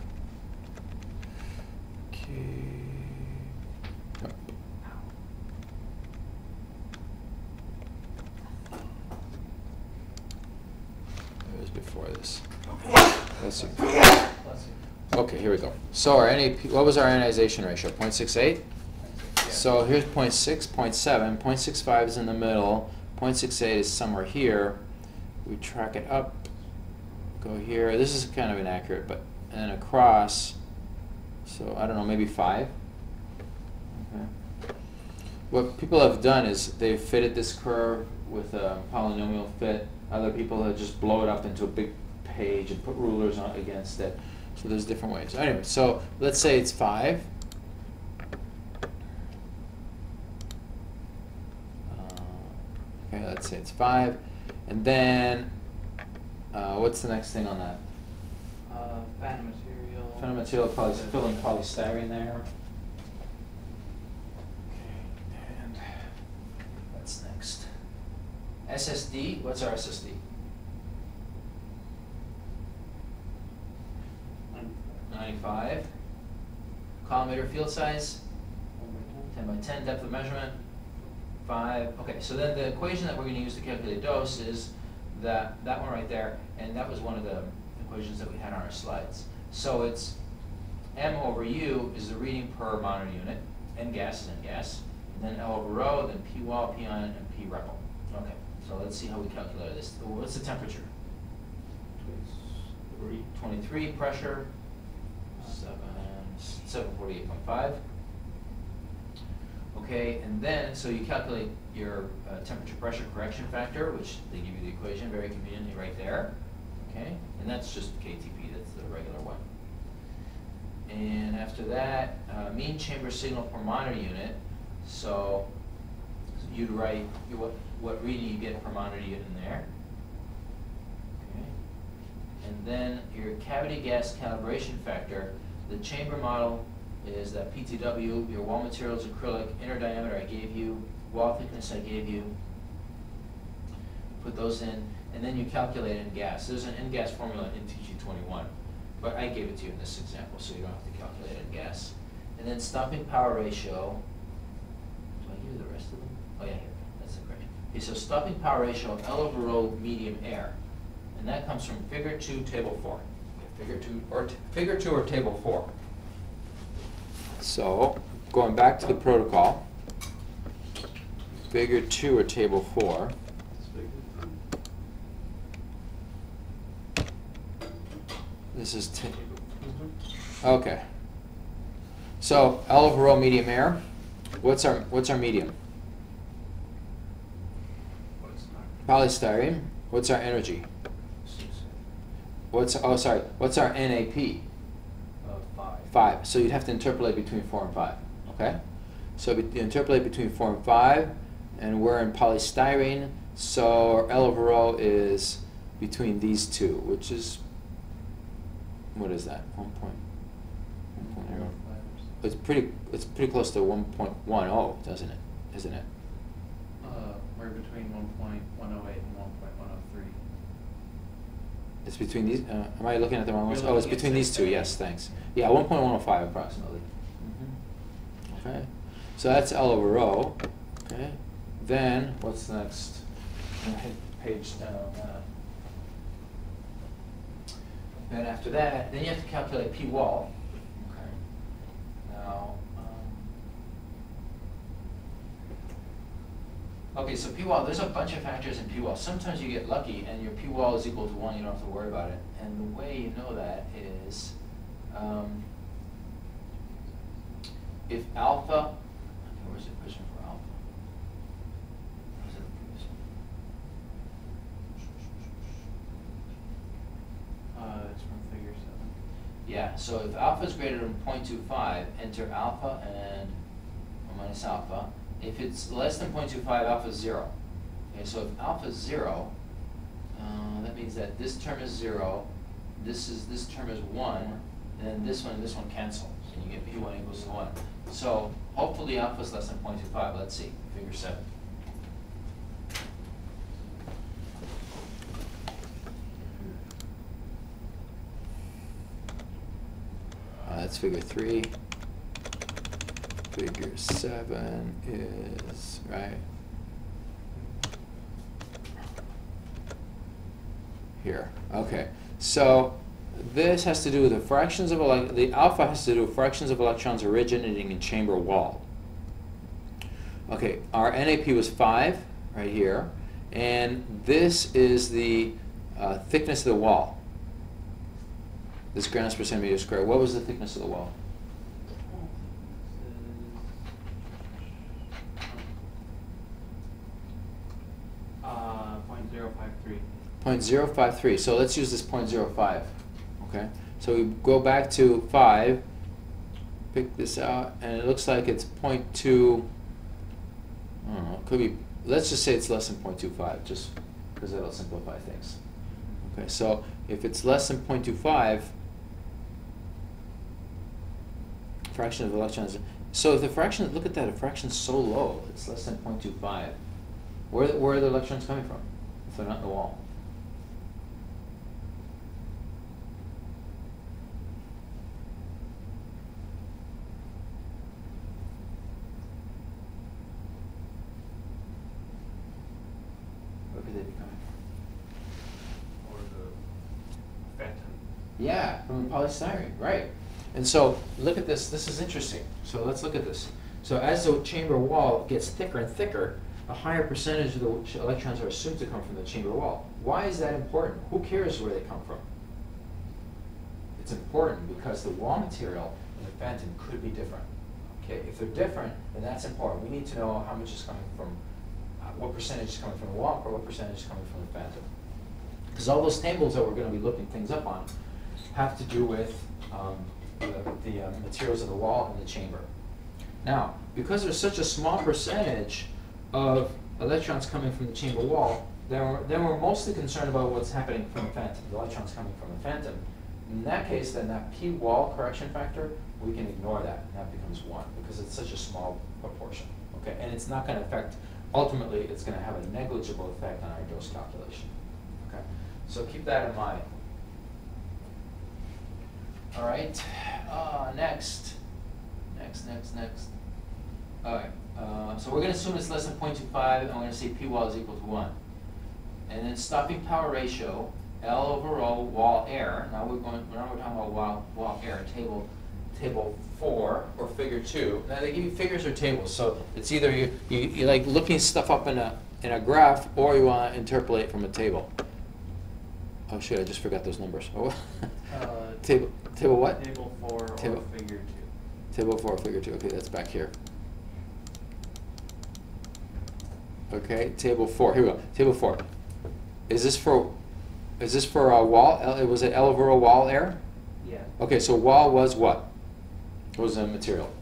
Speaker 1: Okay. Oh. It was before this. Let's see. Okay, here we go. So our NAP, what was our ionization ratio? 0.68? So here's 0.6, 0.7, 0.65 is in the middle, 0.68 is somewhere here. We track it up. Go here. This is kind of inaccurate, but and then across. So I don't know, maybe 5. Okay. What people have done is they've fitted this curve with a polynomial fit. Other people have just blow it up into a big page and put rulers on against it. So there's different ways. Anyway, so let's say it's 5. Okay, let's say it's 5, and then. What's the next thing on that?
Speaker 2: Phantom material.
Speaker 1: Phantom material, probably fill in polystyrene there. Okay, and what's next? SSD, what's our SSD? 95. Collimator field size? 10 by 10, depth of measurement? 5. Okay, so then the equation that we're going to use to calculate dose is that one right there, and that was one of the equations that we had on our slides. So it's M over U is the reading per monitor unit, N gas is N gas, and then L over rho, then P wall, P ion, and P repel. Okay, so let's see how we calculate this. What's the temperature? 23, pressure, 748.5. Okay, and then, so you calculate your temperature pressure correction factor, which they give you the equation very conveniently right there. Okay, and that's just KTP, that's the regular one. And after that, mean chamber signal per monitor unit. So you'd write what reading you get per monitor unit in there. Okay, and then your cavity gas calibration factor. The chamber model is that PTW, your wall material is acrylic, inner diameter I gave you, wall thickness I gave you. Put those in, and then you calculate N gas. There's an N gas formula in TG21, but I gave it to you in this example, so you don't have to calculate N gas. And then stopping power ratio. Do I give you the rest of them? Oh yeah, here, that's the correction. Okay, so stopping power ratio of L over rho medium air, and that comes from Figure 2, Table 4. Okay, Figure 2 or Table 4. So, going back to the protocol, Figure 2 or Table 4. This is okay. So L over rho medium air. What's our medium? Polystyrene. What's our energy? What's our NAP? 5. So you'd have to interpolate between 4 and 5. Okay? So you interpolate between 4 and 5, and we're in polystyrene, so L over rho is between these two, which is, what is that? 1.0. It's pretty close to 1.10, doesn't it? Isn't it?
Speaker 2: We're between 1.108 and 1.103.
Speaker 1: It's between these, am I looking at the wrong ones?
Speaker 2: You're
Speaker 1: Oh, it's
Speaker 2: looking at
Speaker 1: between these two,
Speaker 2: 6A.
Speaker 1: yes, thanks. Yeah, 1.105 approximately. Okay, so that's L over rho, okay? Then, what's next? Page down. Then after that, then you have to calculate P wall. Okay. Now, okay, so P wall, there's a bunch of factors in P wall. Sometimes you get lucky and your P wall is equal to 1, you don't have to worry about it. And the way you know that is, if alpha, okay, where's the equation for alpha? Where's the previous one?
Speaker 2: It's from figure 7.
Speaker 1: Yeah, so if alpha is greater than 0.25, enter alpha and, or minus alpha. If it's less than 0.25, alpha is 0. Okay, so if alpha is 0, that means that this term is 0, this term is 1, and then this one cancel. So you get P1 equals to 1. So hopefully alpha is less than 0.25. Let's see, figure 7. That's figure 3. Figure 7 is, right, here. Okay, so this has to do with the fractions of the alpha has to do with fractions of electrons originating in chamber wall. Okay, our NAP was 5 right here, and this is the thickness of the wall. This grams per centimeter squared. What was the thickness of the wall? 0.053. So let's use this 0.05. Okay. So we go back to 5, pick this out, and it looks like it's 0.2. I don't know. It could be. Let's just say it's less than 0.25, just because that'll simplify things. Okay. So if it's less than 0.25, fraction of electrons. So if the fraction, look at that, a fraction's so low, it's less than 0.25. Where are the electrons coming from if they're not in the wall? Where could they be coming from?
Speaker 2: Or the phantom.
Speaker 1: Yeah, from polystyrene, right. And so look at this. This is interesting. So let's look at this. So as the chamber wall gets thicker and thicker, a higher percentage of the electrons are assumed to come from the chamber wall. Why is that important? Who cares where they come from? It's important because the wall material and the phantom could be different. Okay, if they're different, then that's important. We need to know how much is coming from, what percentage is coming from the wall, or what percentage is coming from the phantom. Because all those tables that we're going to be looking things up on have to do with the materials of the wall and the chamber. Now, because there's such a small percentage of electrons coming from the chamber wall, then we're mostly concerned about what's happening from the phantom, the electrons coming from the phantom. In that case, then that P wall correction factor, we can ignore that, and that becomes 1, because it's such a small proportion. Okay, and it's not going to affect, ultimately, it's going to have a negligible effect on our dose calculation. Okay, so keep that in mind. All right, next. All right, so we're going to assume it's less than 0.25, and we're going to say P wall is equal to 1. And then stopping power ratio, L over rho wall air. Now we're talking about wall air, table 4 or figure 2. Now they give you figures or tables, so it's either you like looking stuff up in a graph, or you want to interpolate from a table. Oh shit, I just forgot those numbers. Oh. Table what?
Speaker 2: Table 4 or figure 2.
Speaker 1: Table 4 or figure 2. Okay, that's back here. Okay, table 4. Here we go. Table 4. Is this for a wall? Was it L over a wall air?
Speaker 2: Yeah.
Speaker 1: Okay, so wall was what? What was the material?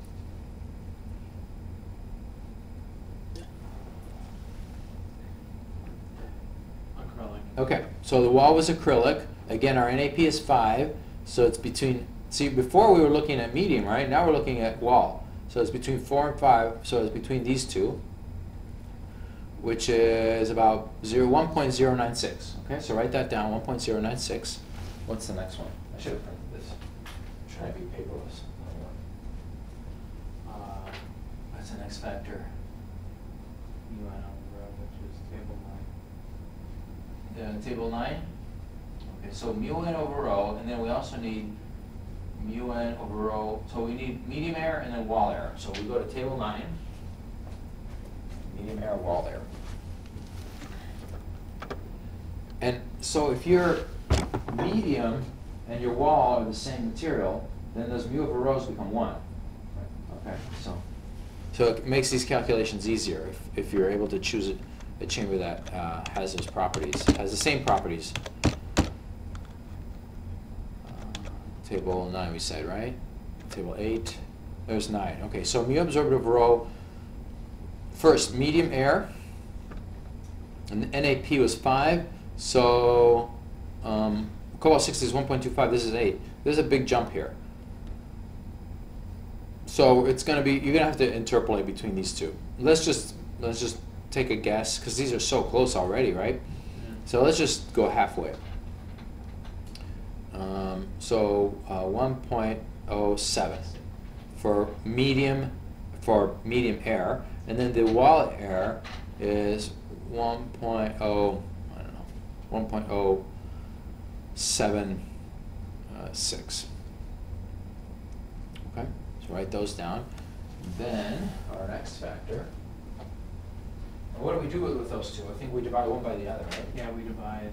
Speaker 2: Acrylic.
Speaker 1: Okay, so the wall was acrylic. Again, our NAP is 5, so it's between, see, before we were looking at medium, right? Now we're looking at wall. So it's between 4 and 5, so it's between these two. which is about 1.096. Okay, so write that down, 1.096. What's the next one? I should have printed this. I'm trying to be paperless. What's the next factor?
Speaker 2: UN over rho, which is table 9.
Speaker 1: Table 9? Okay, so mu n over rho, and then we also need mu n over rho. So we need medium error and then wall error. So we go to table 9. Medium error, wall error. And so if your medium and your wall are the same material, then those mu over rho's become 1. Okay, so it makes these calculations easier if you're able to choose a chamber that has those properties, has the same properties. Table 9 we said, right? Table 8, there's 9. Okay, so mu absorbed over rho, first, medium air, and the NAP was 5, so cobalt 60 is 1.25, this is 8. There's a big jump here. So it's going to be, you're going to have to interpolate between these two. Let's just take a guess, because these are so close already, right?
Speaker 2: Yeah.
Speaker 1: So let's just go halfway. So 1.07 for medium air, and then the wall air is 1.076. Okay, so write those down. Then our next factor. What do we do with those two? I think we divide one by the other, right?
Speaker 2: Yeah, we divide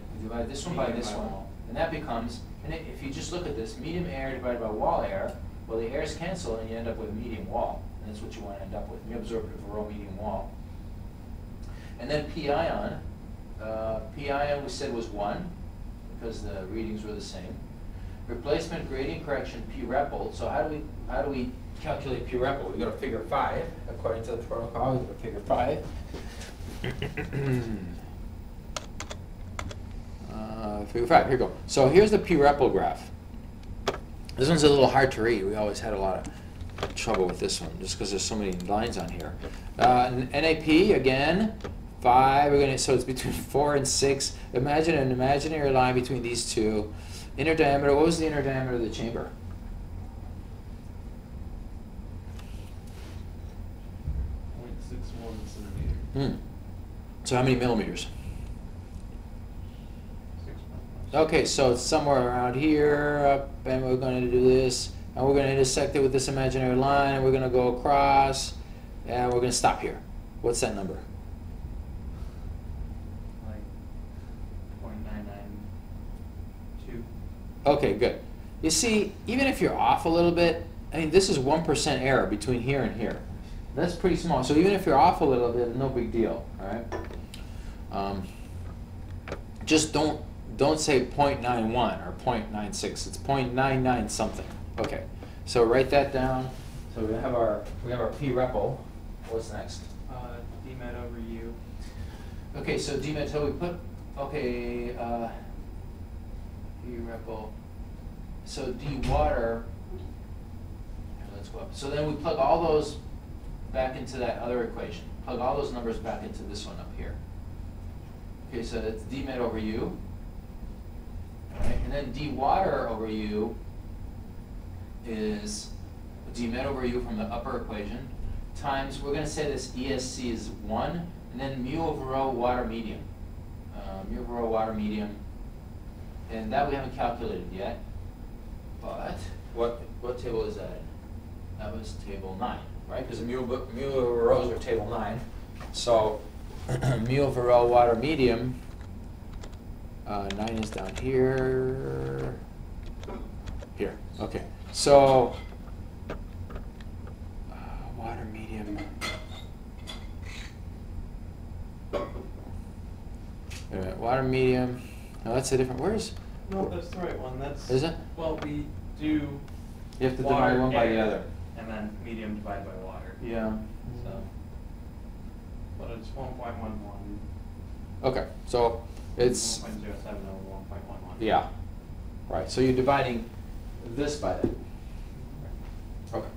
Speaker 1: This one by this one.
Speaker 2: wall.
Speaker 1: And that becomes, and if you just look at this, medium air divided by wall air, well, the airs cancel and you end up with medium wall. And that's what you want to end up with, mu absorbed over rho medium wall. And then p ion we said was 1, because the readings were the same. Replacement gradient correction p repl. So how do we calculate p repl? We go to figure 5, according to the protocol. We go to figure 5. Figure 5, here we go. So here's the p repl graph. This one's a little hard to read. We always had a lot of trouble with this one, just because there's so many lines on here. NAP, again, 5, so it's between 4 and 6. Imagine an imaginary line between these two. Inner diameter, what was the inner diameter of the chamber?
Speaker 2: 0.61 centimeter.
Speaker 1: So how many millimeters?
Speaker 2: 6.1.
Speaker 1: Okay, so it's somewhere around here, up, and we're going to do this, and we're going to intersect it with this imaginary line, and we're going to go across, and we're going to stop here. What's that number?
Speaker 2: Like 0.992.
Speaker 1: Okay, good. You see, even if you're off a little bit, I mean, this is 1% error between here and here. That's pretty small. So even if you're off a little bit, no big deal. All right. Just don't say 0.91 or 0.96. It's 0.99 something. Okay. So write that down. So we have our p repl. What's next?
Speaker 2: Dmet over U.
Speaker 1: Okay. So dmet. So we put p repl. So d water. Let's go up. So then we plug all those back into that other equation. Plug all those numbers back into this one up here. Okay, so that's dmet over U. All right, and then d water over U is dmet over U from the upper equation times, we're going to say this ESC is 1, and then mu over rho water medium. Mu over rho water medium. And that we haven't calculated yet. But what table is that in? That was table 9, right? Because mu over rho's are table 9. So mu over rho water medium, 9 is down here. Here, okay. So water medium. Wait a minute, water medium. No, that's a different. Where's?
Speaker 2: No, that's the right one. That's.
Speaker 1: Is it?
Speaker 2: Well, we do.
Speaker 1: You have to
Speaker 2: water,
Speaker 1: divide one by the
Speaker 2: air,
Speaker 1: other.
Speaker 2: And then medium divided by water.
Speaker 1: Yeah.
Speaker 2: So. But it's 1.11.
Speaker 1: Okay, so it's
Speaker 2: 1.07 over 1.11.
Speaker 1: yeah, right. So you're dividing this by that. Okay.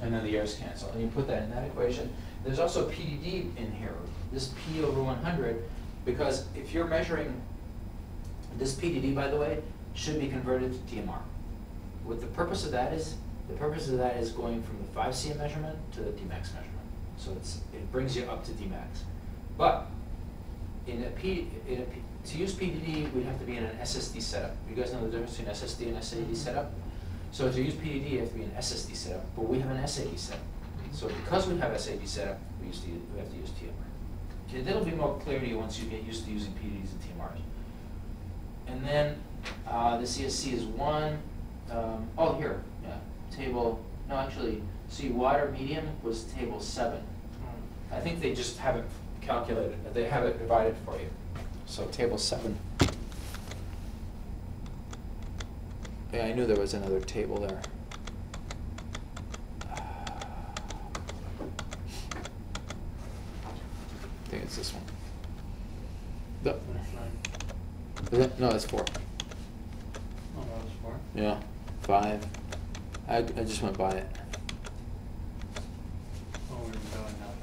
Speaker 1: And then the airs cancel, and you put that in that equation. there's also PDD in here, this P over 100, because if you're measuring, this PDD, by the way, should be converted to TMR. What the purpose of that is going from the 5 cm measurement to the Dmax measurement. So it brings you up to Dmax. But to use PDD, we'd have to be in an SSD setup. You guys know the difference between SSD and SAD setup? So to use PDD, you have to be an SSD setup, but we have an SAD setup. So because we have SAD setup, we have to use TMR. Okay, that'll be more clear to you once you get used to using PDDs and TMRs. And then the CSC is 1. Oh, here, yeah, table, no, actually, see, water medium was table 7. I think they just haven't calculated, they have it divided for you. So table 7. Yeah, I knew there was another table there. I think it's this one. No, it's 4.
Speaker 2: Oh, that was 4?
Speaker 1: Yeah, 5. I just went by it.
Speaker 2: Oh, we're going up.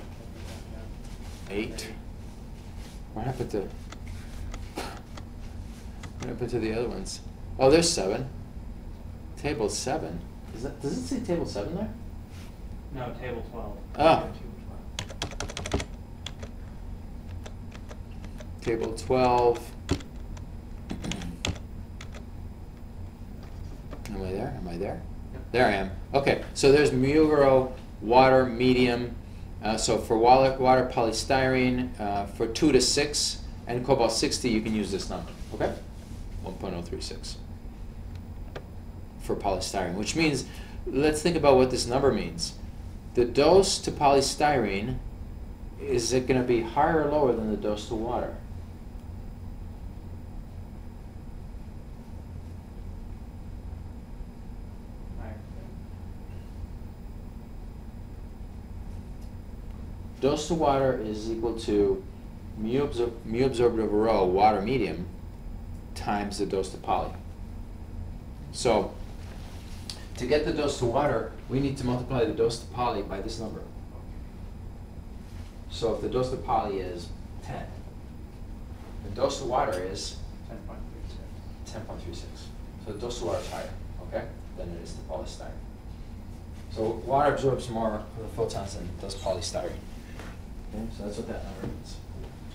Speaker 1: 8. What happened to the other ones? Oh, there's 7. Table 7. Does it say table 7 there?
Speaker 2: No, table 12.
Speaker 1: Ah. Table 12. Am I there? Am I there?
Speaker 2: Yep.
Speaker 1: There I am. Okay, so there's Mugero, water, medium. So for water polystyrene, for 2 to 6 and cobalt 60, you can use this number. Okay, 1.036 for polystyrene, which means, let's think about what this number means. The dose to polystyrene, is it going to be higher or lower than the dose to water? Dose to water is equal to mu absorbed over rho, water medium, times the dose to poly. So to get the dose to water, we need to multiply the dose to poly by this number. So if the dose to poly is 10, the dose to water is 10.36. So the dose to water is higher, okay, than it is to polystyrene. So water absorbs more of the photons than does polystyrene. Okay, so that's what that number means.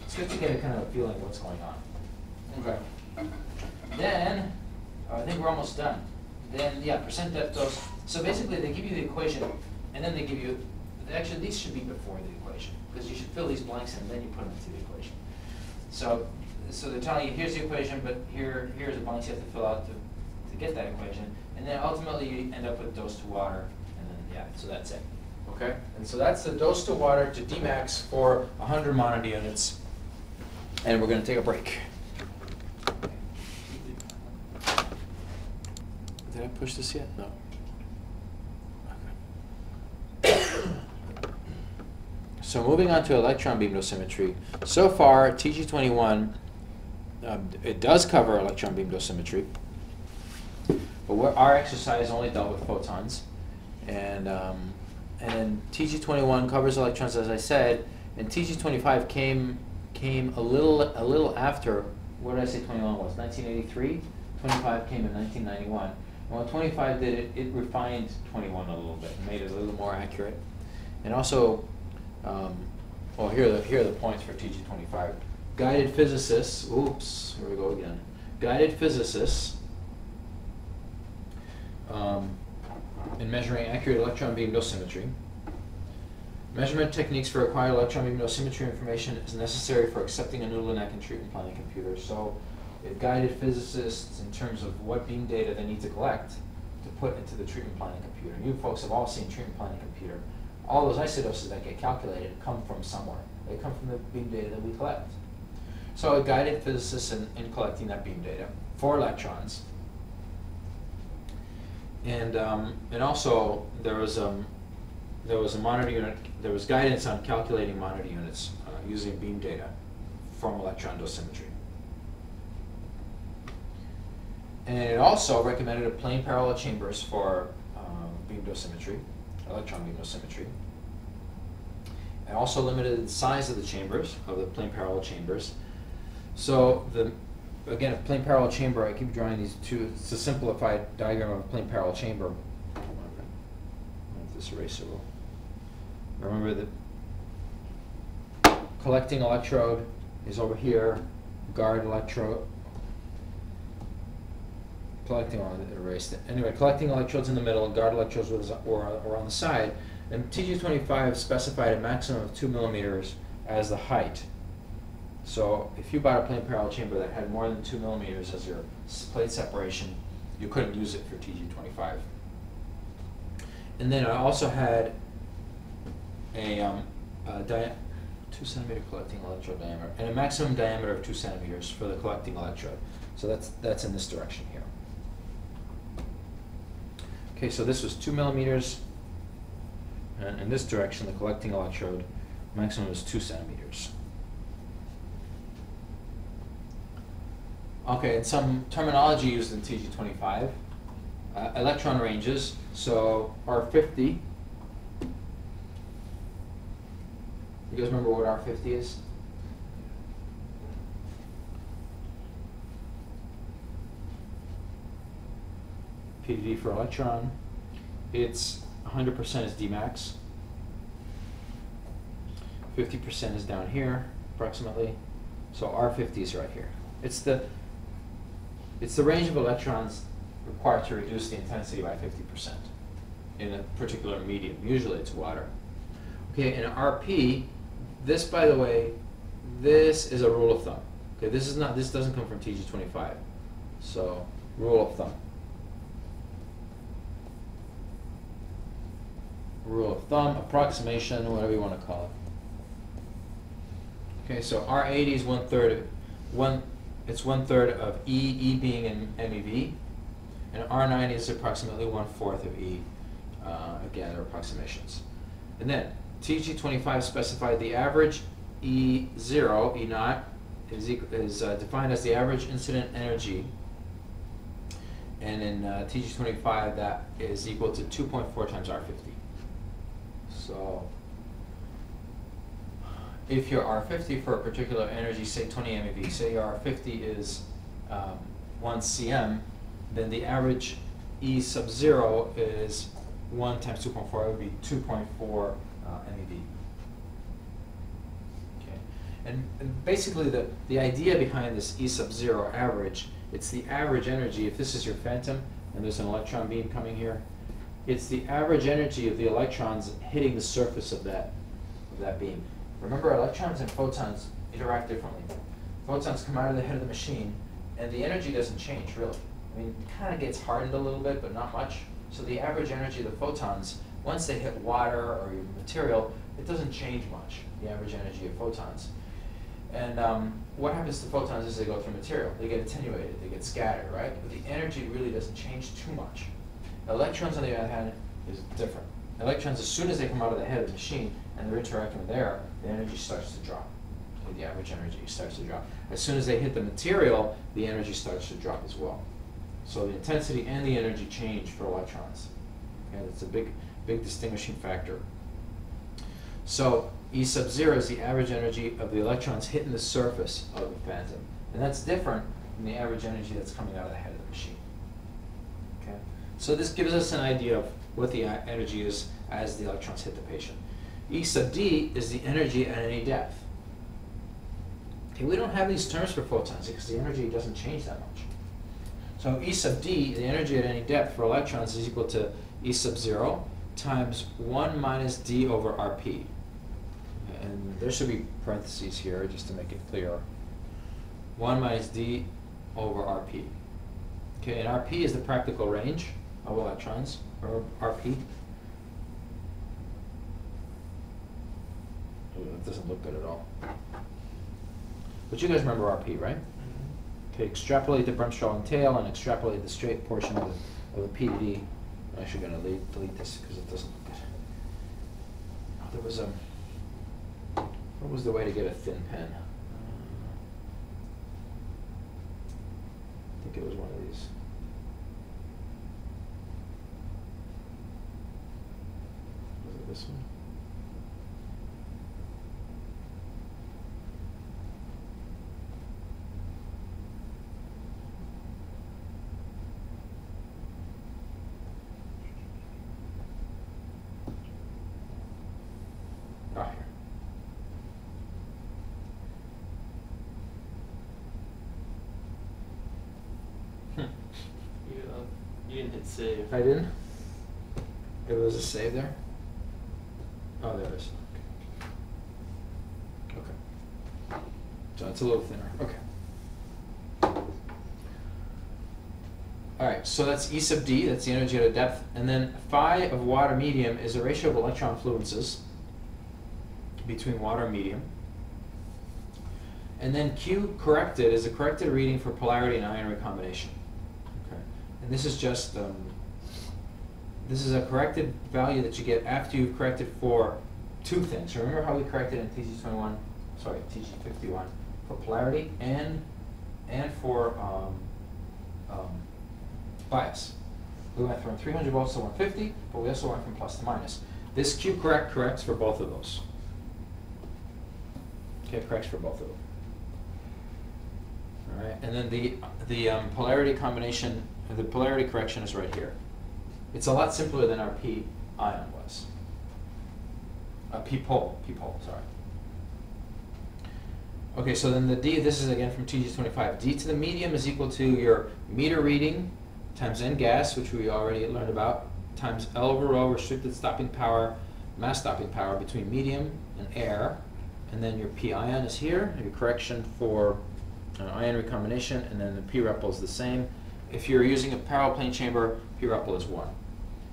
Speaker 1: It's good to get a kind of a feeling of what's going on. Okay. Then, I think we're almost done. Then, yeah, percent depth dose. So basically, they give you the equation, and then they give you, actually, these should be before the equation, because you should fill these blanks in, and then you put them into the equation. So they're telling you, here's the equation, but here's the blanks you have to fill out to get that equation, and then ultimately you end up with dose to water, and then, yeah, so that's it. Okay, and so that's the dose to water to Dmax for 100 monad units. And we're going to take a break. Did I push this yet? No. Okay. So moving on to electron beam dosimetry. So far, TG21, it does cover electron beam dosimetry, but our exercise only dealt with photons. And then TG21 covers electrons, as I said, and TG25 came a little after. What did I say 21 was? 1983. 25 came in 1991. And when 25 did it, it refined 21 a little bit, and made it a little more accurate. And also, well, here are the points for TG25. Guided physicists. Oops, here we go again. Guided physicists. In measuring accurate electron beam dosimetry. Measurement techniques for acquired electron beam dosimetry information is necessary for accepting a new Linac treatment planning computer. So if guided physicists, in terms of what beam data they need to collect to put into the treatment planning computer. You folks have all seen treatment planning computer. All those isodoses that get calculated come from somewhere. They come from the beam data that we collect. So a guided physicist in collecting that beam data for electrons. And also there was a monitor unit. There was guidance on calculating monitor units using beam data from electron dosimetry. And it also recommended plane parallel chambers for beam dosimetry, electron beam dosimetry. It also limited the size of the chambers, of the plane parallel chambers. So again, a plane parallel chamber, I keep drawing these two, it's a simplified diagram of a plane parallel chamber. This eraser will. Remember that collecting electrode is over here, guard electrode, collecting electrodes in the middle and guard electrodes or on the side. And TG25 specified a maximum of 2 millimeters as the height. So if you bought a plane parallel chamber that had more than 2 millimeters as your plate separation, you couldn't use it for TG25. And then I also had a 2 centimeter collecting electrode diameter and a maximum diameter of 2 centimeters for the collecting electrode. So that's in this direction here. Okay, so this was 2 millimeters, and in this direction, the collecting electrode maximum is 2 centimeters. Okay, and some terminology used in TG25. Electron ranges, so R50. You guys remember what R50 is? PDD for electron. It's 100% is Dmax. 50% is down here, approximately. So R50 is right here. It's the range of electrons required to reduce the intensity by 50% in a particular medium. Usually it's water. Okay, in RP, this, by the way, this is a rule of thumb. Okay, this doesn't come from TG25. So, rule of thumb. Rule of thumb, approximation, whatever you want to call it. Okay, so R80 is it's 1/3 of E being in MeV, and R90 is approximately 1/4 of E. Again, they're approximations. And then TG25 specified the average E0, E naught, is defined as the average incident energy, and in TG25 that is equal to 2.4 times R50. So if your R50 for a particular energy, say 20 MeV, say your R50 is 1 cm, then the average E sub 0 is 1 times 2.4, it would be 2.4 MeV. Okay. And basically the idea behind this E sub 0 average, it's the average energy. If this is your phantom and there's an electron beam coming here, it's the average energy of the electrons hitting the surface of that beam. Remember, electrons and photons interact differently. Photons come out of the head of the machine, and the energy doesn't change, really. I mean, it kind of gets hardened a little bit, but not much. So the average energy of the photons, once they hit water or your material, it doesn't change much, the average energy of photons. And what happens to photons as they go through material? They get attenuated, they get scattered, right? But the energy really doesn't change too much. Electrons, on the other hand, is different. Electrons, as soon as they come out of the head of the machine and they're interacting with air, the energy starts to drop. The average energy starts to drop. As soon as they hit the material, the energy starts to drop as well. So the intensity and the energy change for electrons. Okay, that's a big distinguishing factor. So E sub 0 is the average energy of the electrons hitting the surface of the phantom. And that's different from the average energy that's coming out of the head of the machine. Okay? So this gives us an idea of what the energy is as the electrons hit the patient. E sub d is the energy at any depth. Okay, we don't have these terms for photons because the energy doesn't change that much. So E sub d, the energy at any depth for electrons, is equal to E sub 0 times 1 minus d over Rp. And there should be parentheses here just to make it clear. 1 minus d over Rp. Okay, and Rp is the practical range of electrons, or Rp. Ooh, that doesn't look good at all. But you guys remember Rp, right? Okay, extrapolate the Bremsstrahlung tail and extrapolate the straight portion of the PDD. I'm actually going to delete this because it doesn't look good. Oh, there was what was the way to get a thin pen? I think it was one of these. Was it this one?
Speaker 2: hit save.
Speaker 1: I didn't? It was a save there? Oh, there it is. Okay. So it's a little thinner. Okay. Alright, so that's E sub d, that's the energy at a depth. And then phi of water medium is a ratio of electron fluences between water and medium. And then Q corrected is a corrected reading for polarity and ion recombination. Okay. And this is just, this is a corrected value that you get after you've corrected for two things. Remember how we corrected in TG21, sorry, TG51, for polarity and for bias. We went from 300 volts to 150, but we also went from plus to minus. This Q correct corrects for both of those. Okay, corrects for both of them. All right, and then the polarity combination, the polarity correction is right here. It's a lot simpler than our p ion was. P pole, sorry. Okay, so then the d, this is again from TG25. D to the medium is equal to your meter reading times N gas, which we already learned about, times L over rho, restricted stopping power, mass stopping power between medium and air. And then your p ion is here, your correction for ion recombination, and then the p repel is the same. If you're using a parallel plane chamber, p repel is 1.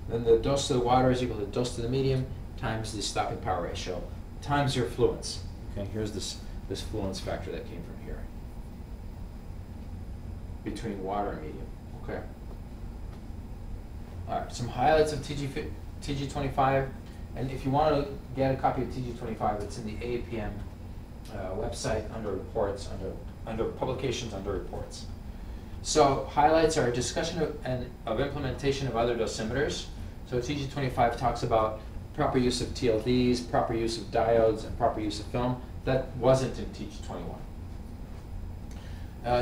Speaker 1: Then the dose to the water is equal to dose to the medium times the stopping power ratio times your fluence. Okay, here's this fluence factor that came from here between water and medium. Okay. All right, some highlights of TG25, and if you want to get a copy of TG25, it's in the AAPM website under reports, under publications, under reports. So highlights are a discussion of implementation of other dosimeters. So TG25 talks about proper use of TLDs, proper use of diodes, and proper use of film. That wasn't in TG21.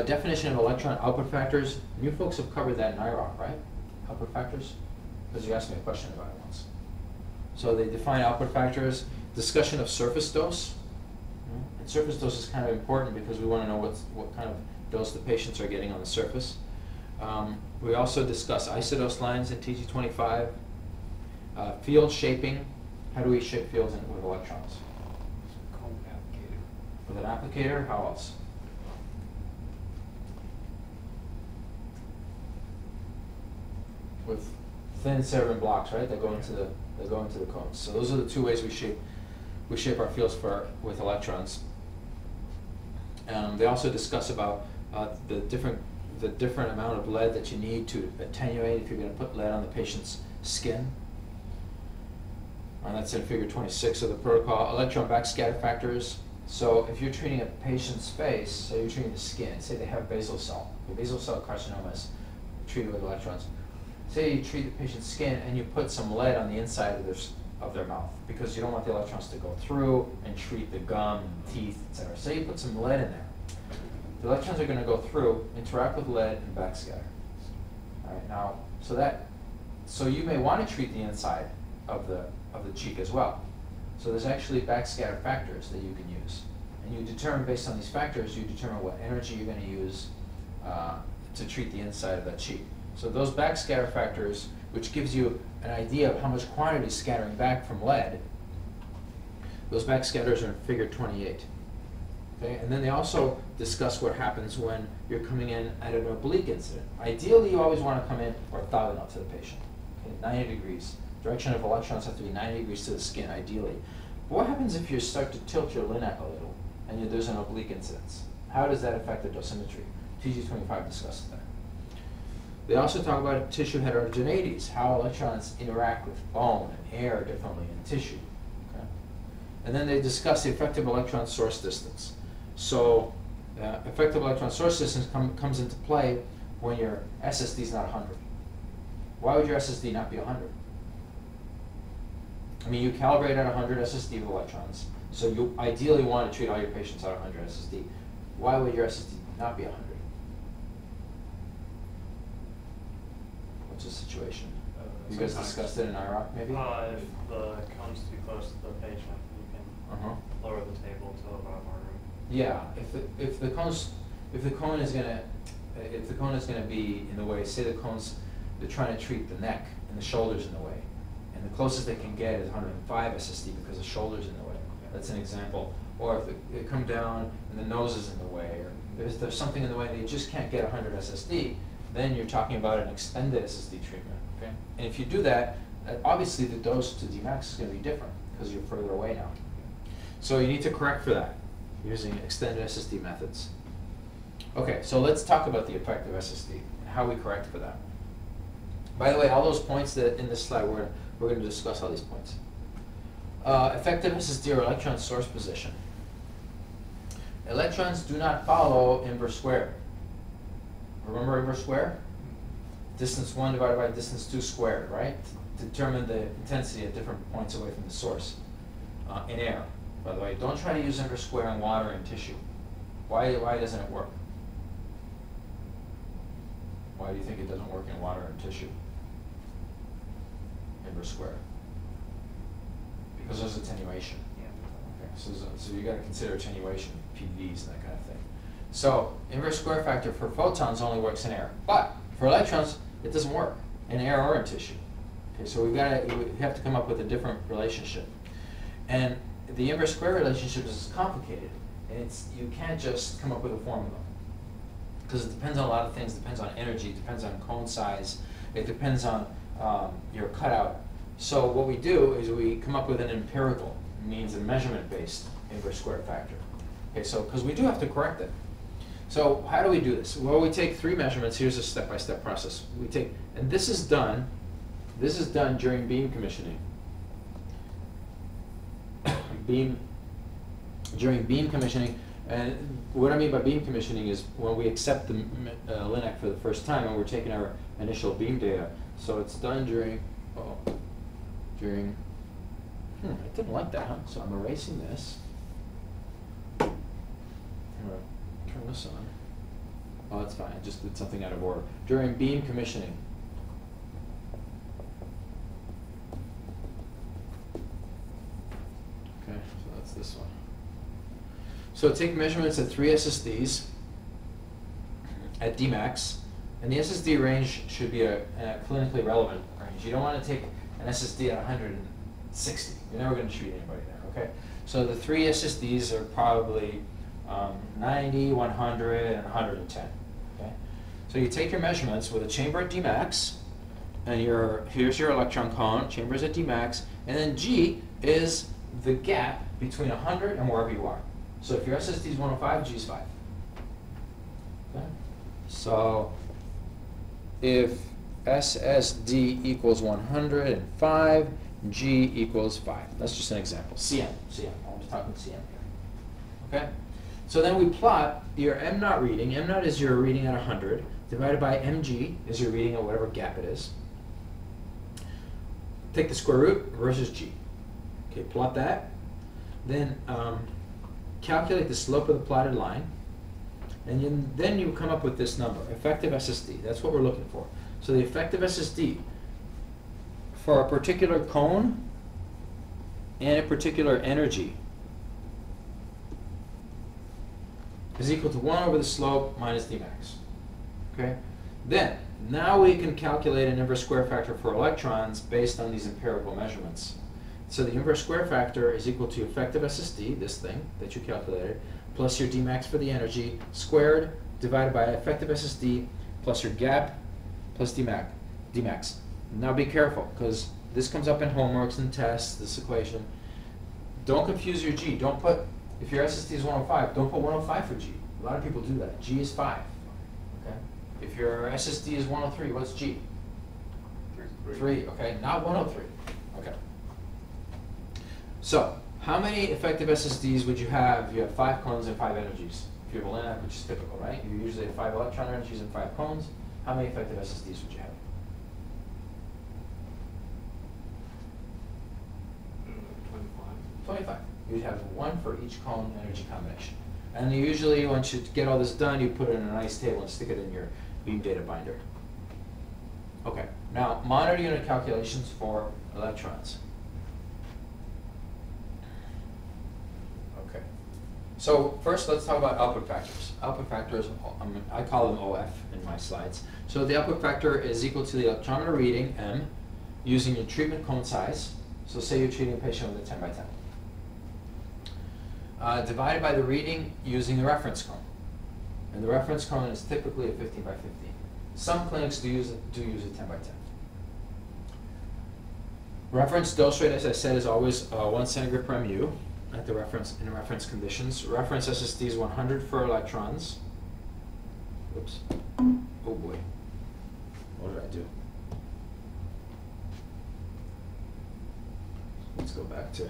Speaker 1: Definition of electron output factors. You folks have covered that in IROC, right? Output factors? Because you asked me a question about it once. So they define output factors. Discussion of surface dose. And surface dose is kind of important because we want to know what kind of dose the patients are getting on the surface. We also discuss isodose lines in TG25. Field shaping. How do we shape fields with electrons?
Speaker 2: Cone applicator.
Speaker 1: With an applicator? How else? With thin Severn blocks, right? That go into the cones. So those are the two ways we shape our fields with electrons. They also discuss about the different amount of lead that you need to attenuate if you're going to put lead on the patient's skin. And that's in figure 26 of the protocol. Electron backscatter factors. So if you're treating a patient's face, say you're treating the skin, say they have basal cell. The basal cell carcinoma is treated with electrons. Say you treat the patient's skin and you put some lead on the inside of their mouth because you don't want the electrons to go through and treat the gum, teeth, etc. So you put some lead in there. The electrons are going to go through, interact with lead, and backscatter. All right, now, so you may want to treat the inside of the cheek as well. So there's actually backscatter factors that you can use. And you determine, based on these factors, you determine what energy you're going to use to treat the inside of that cheek. So those backscatter factors, which gives you an idea of how much quantity is scattering back from lead, those backscatters are in figure 28. Okay? And then they also discuss what happens when you're coming in at an oblique incident. Ideally, you always want to come in orthogonal to the patient, okay? 90 degrees. Direction of electrons have to be 90 degrees to the skin, ideally. But what happens if you start to tilt your linac a little and there's an oblique incidence? How does that affect the dosimetry? TG25 discusses that. They also talk about tissue heterogeneities, how electrons interact with bone and air differently in tissue. Okay? And then they discuss the effective electron source distance. So effective electron source distance comes into play when your SSD is not 100. Why would your SSD not be 100? I mean, you calibrate at 100 SSD with electrons, so you ideally want to treat all your patients at 100 SSD. Why would your SSD not be 100? What's the situation? You guys discussed it in IROC, maybe?
Speaker 2: If the cone's too close to the patient, you can lower the table to about more room.
Speaker 1: Yeah, if the cone is gonna be in the way, say the cone's they're trying to treat the neck and the shoulders in the way. And the closest they can get is 105 SSD because the shoulder's in the way. That's an example. Or if they come down and the nose is in the way, or if there's something in the way and they just can't get 100 SSD, then you're talking about an extended SSD treatment. Okay? And if you do that, obviously the dose to Dmax is going to be different because you're further away now. So you need to correct for that using extended SSD methods. Okay, so let's talk about the effective SSD and how we correct for that. By the way, all those points that in this slide, we're going to discuss all these points. Effective SSD or electron source position. Electrons do not follow inverse squared. Remember inverse square? Distance 1 divided by distance 2 squared, right? To determine the intensity at different points away from the source in air. By the way, don't try to use inverse square in water and tissue. Why doesn't it work? Why do you think it doesn't work in water and tissue? Inverse square. Because there's attenuation. Okay, so you got to consider attenuation, PDDs, and that kind of thing. So inverse square factor for photons only works in air, but for electrons it doesn't work in air or in tissue. Okay, so we have to come up with a different relationship, and the inverse square relationship is complicated, and you can't just come up with a formula because it depends on a lot of things. It depends on energy, it depends on cone size, it depends on your cutout. So what we do is we come up with an empirical, means a measurement-based inverse square factor. Okay, so because we do have to correct it. So how do we do this? Well, we take 3 measurements. Here's a step-by-step process. We take, and this is done during beam commissioning. During beam commissioning, and what I mean by beam commissioning is when we accept the LINAC for the first time and we're taking our initial beam data. So it's done during, I didn't like that, huh? So I'm erasing this. I'm gonna turn this on. Oh, that's fine, I just did something out of order. During beam commissioning. Okay, so that's this one. So take measurements at 3 SSDs at Dmax, and the SSD range should be a clinically relevant range. You don't want to take an SSD at 160. You're never going to treat anybody there, okay? So the 3 SSDs are probably 90, 100, and 110, okay? So you take your measurements with a chamber at Dmax, and here's your electron cone, chambers at Dmax, and then G is the gap between 100 and wherever you are. So if your SSD is 105, G is 5. Okay? So if SSD equals 105, G equals 5. That's just an example. CM. I'm just talking CM here. Okay? So then we plot your M naught reading. M naught is your reading at 100, divided by mg is your reading at whatever gap it is. Take the square root versus G. Okay, plot that. Then calculate the slope of the plotted line. And then you come up with this number, effective SSD. That's what we're looking for. So the effective SSD for a particular cone and a particular energy is equal to 1 over the slope minus Dmax. Okay? Then, now we can calculate an inverse square factor for electrons based on these empirical measurements. So the inverse square factor is equal to effective SSD, this thing that you calculated, plus your Dmax for the energy, squared, divided by effective SSD, plus your gap, plus Dmax. Now be careful, because this comes up in homeworks and tests, this equation. Don't confuse your G. Don't put, if your SSD is 105, don't put 105 for G. A lot of people do that. G is 5. Okay? If your SSD is 103, what's G? 3, okay? Not 103. Okay. So, how many effective SSDs would you have if you have 5 cones and 5 energies? If you have a LINAC, which is typical, right? You usually have 5 electron energies and 5 cones. How many effective SSDs would you have? 25. You'd have 1 for each cone energy combination. And usually, once you get all this done, you put it in a nice table and stick it in your beam data binder. Okay, now monitor unit calculations for electrons. Okay, So first, let's talk about output factors. Output factors, I call them OF in my slides. So the output factor is equal to the electrometer reading, M, using your treatment cone size. So say you're treating a patient with a 10 by 10. Divided by the reading using the reference cone. And the reference cone is typically a 15 by 15. Some clinics do use a 10 by 10. Reference dose rate, as I said, is always 1 centigrade per mu at the reference in reference conditions. Reference SSD is 100 for electrons. Oops. Oh boy. What did I do? Let's go back to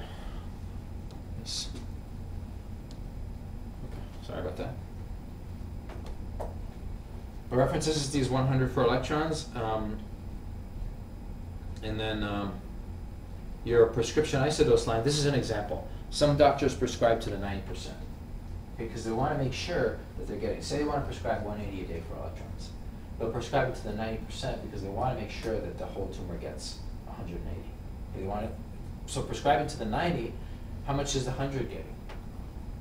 Speaker 1: this. Okay, sorry about that. The reference SSD is 100 for electrons, and then your prescription isodose line. This is an example. Some doctors prescribe to the 90%, because they want to make sure that they're getting. Say they want to prescribe 180 a day for electrons. They'll prescribe it to the 90% because they want to make sure that the whole tumor gets 180. They want it. So prescribe it to the 90. How much is the 100 getting?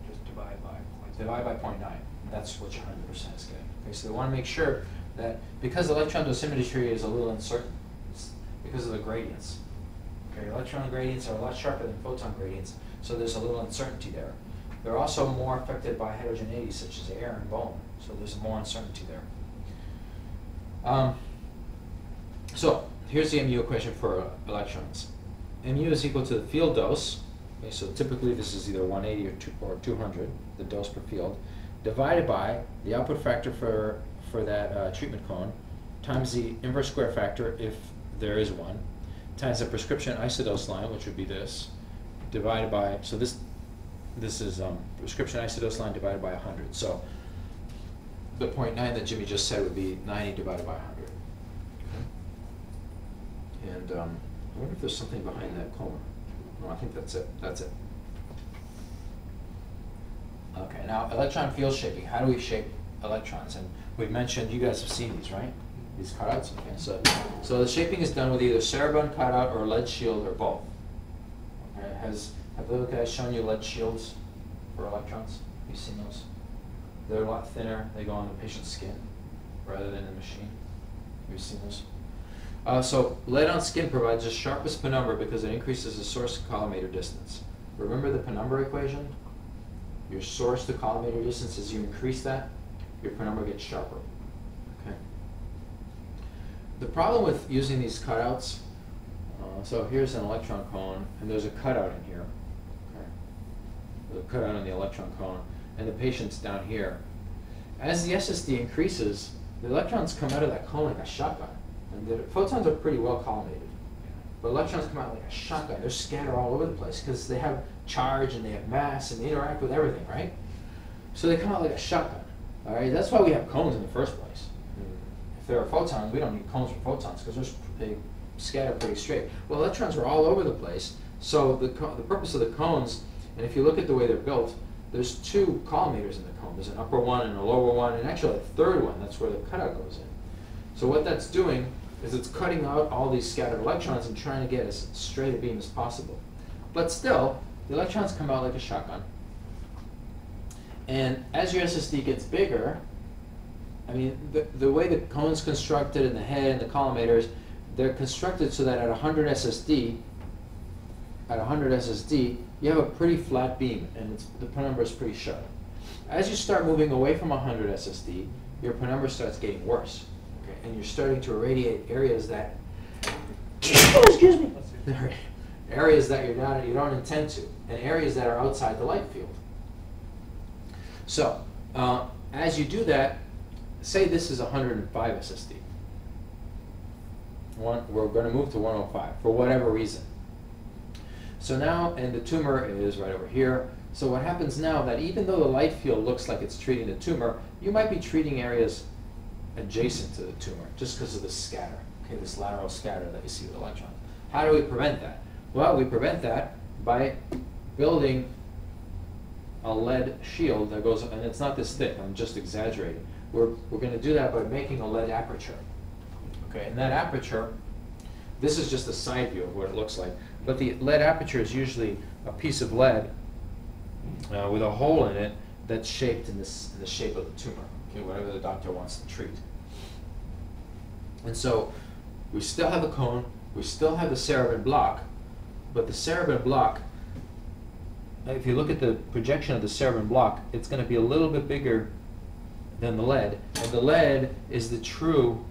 Speaker 2: Just divide by 0.9.
Speaker 1: Divide by 0.9. That's what your 100% is getting. Okay, so they want to make sure that because electron dosimetry is a little uncertain, it's because of the gradients. Okay, electron gradients are a lot sharper than photon gradients, so there's a little uncertainty there. They're also more affected by heterogeneity, such as air and bone, so there's more uncertainty there. So here's the MU equation for electrons. MU is equal to the field dose. Okay, so typically this is either 180 or 200, the dose per field, divided by the output factor for that treatment cone, times the inverse square factor, if there is one, times the prescription isodose line, which would be this, divided by, so this is prescription isodose line divided by 100. So the 0.9 that Jimmy just said would be 90 divided by 100. Okay. And I wonder if there's something behind that cone. No, I think that's it. That's it. Okay, now electron field shaping. How do we shape electrons? And we've mentioned, you guys have seen these, right? These cutouts. Okay, so the shaping is done with either cerebrum cutout or lead shield or both. Okay, have the other guys shown you lead shields for electrons? Have you seen those? They're a lot thinner. They go on the patient's skin rather than the machine. Have you seen those? So lead on skin provides the sharpest penumbra because it increases the source to collimator distance. Remember the penumbra equation? Your source to collimator distance, as you increase that, your penumbra gets sharper. Okay. The problem with using these cutouts, so here's an electron cone, and there's a cutout in here. Okay. There's a cutout on the electron cone, and the patient's down here. As the SSD increases, the electrons come out of that cone like a shotgun. And the photons are pretty well collimated. But electrons come out like a shotgun. They're scattered all over the place because they have charge and they have mass and they interact with everything, right? So they come out like a shotgun. All right, that's why we have cones in the first place. If there are photons, we don't need cones for photons because they scatter pretty straight. Well, electrons are all over the place. So the purpose of the cones, and if you look at the way they're built, there's two collimators in the cone. There's an upper one and a lower one, and actually a third one. That's where the cutout goes in. So what that's doing is it's cutting out all these scattered electrons and trying to get as straight a beam as possible. But still, the electrons come out like a shotgun. And as your SSD gets bigger, I mean, the way the cone's constructed and the head and the collimators, they're constructed so that at 100 SSD, you have a pretty flat beam, and the penumbra is pretty sharp. As you start moving away from 100 SSD, your penumbra starts getting worse. And you're starting to irradiate areas that, excuse me, areas that you don't intend to, and areas that are outside the light field. So, as you do that, say this is 105 SSD. We're going to move to 105 for whatever reason. So now, and the tumor is right over here. So what happens now that even though the light field looks like it's treating the tumor, you might be treating areas adjacent to the tumor, just because of the scatter, okay, this lateral scatter that you see with electrons. How do we prevent that? Well, we prevent that by building a lead shield that goes, and it's not this thick, I'm just exaggerating. We're going to do that by making a lead aperture. Okay, and that aperture, this is just a side view of what it looks like, but the lead aperture is usually a piece of lead with a hole in it that's shaped in the shape of the tumor, okay, whatever the doctor wants to treat. And so we still have a cone, we still have the cerebin block, but the cerebin block, if you look at the projection of the cerebin block, it's going to be a little bit bigger than the lead, and the lead is the true,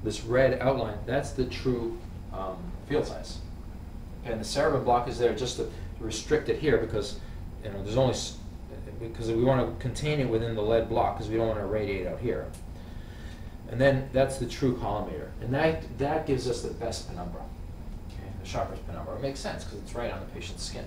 Speaker 1: this red outline, that's the true field size. Okay, and the cerebin block is there just to restrict it here because, you know, there's only, because we want to contain it within the lead block because we don't want to irradiate out here. And then that's the true collimator, and that gives us the best penumbra, okay, the sharpest penumbra. It makes sense because it's right on the patient's skin.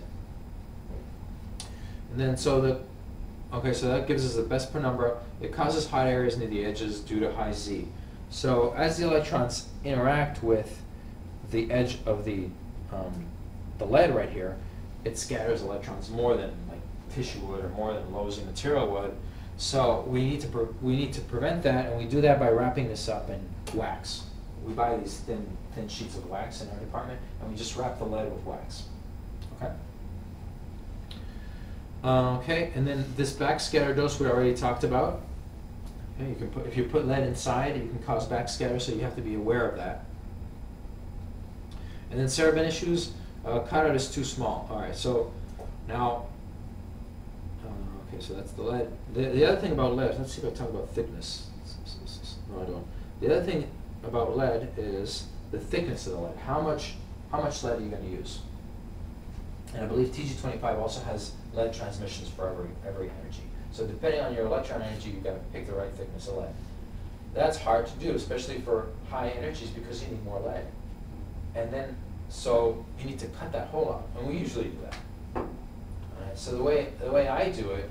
Speaker 1: And then so that gives us the best penumbra. It causes hot areas near the edges due to high Z. So as the electrons interact with the edge of the lead right here, it scatters electrons more than like tissue would or more than low-Z material would. So we need to prevent that, and we do that by wrapping this up in wax. We buy these thin sheets of wax in our department, and we just wrap the lead with wax. Okay. Okay, and then this backscatter dose we already talked about. Okay, you can if you put lead inside, you can cause backscatter, so you have to be aware of that. And then cerebin issues, cutout is too small. All right, so now, okay, so that's the lead. The other thing about lead, let's see if I talk about thickness. No, I don't. The other thing about lead is the thickness of the lead. How much lead are you going to use? And I believe TG25 also has lead transmissions for every energy. So depending on your electron energy, you've got to pick the right thickness of lead. That's hard to do, especially for high energies, because you need more lead. And then, so you need to cut that hole out, and we usually do that. All right, so the way I do it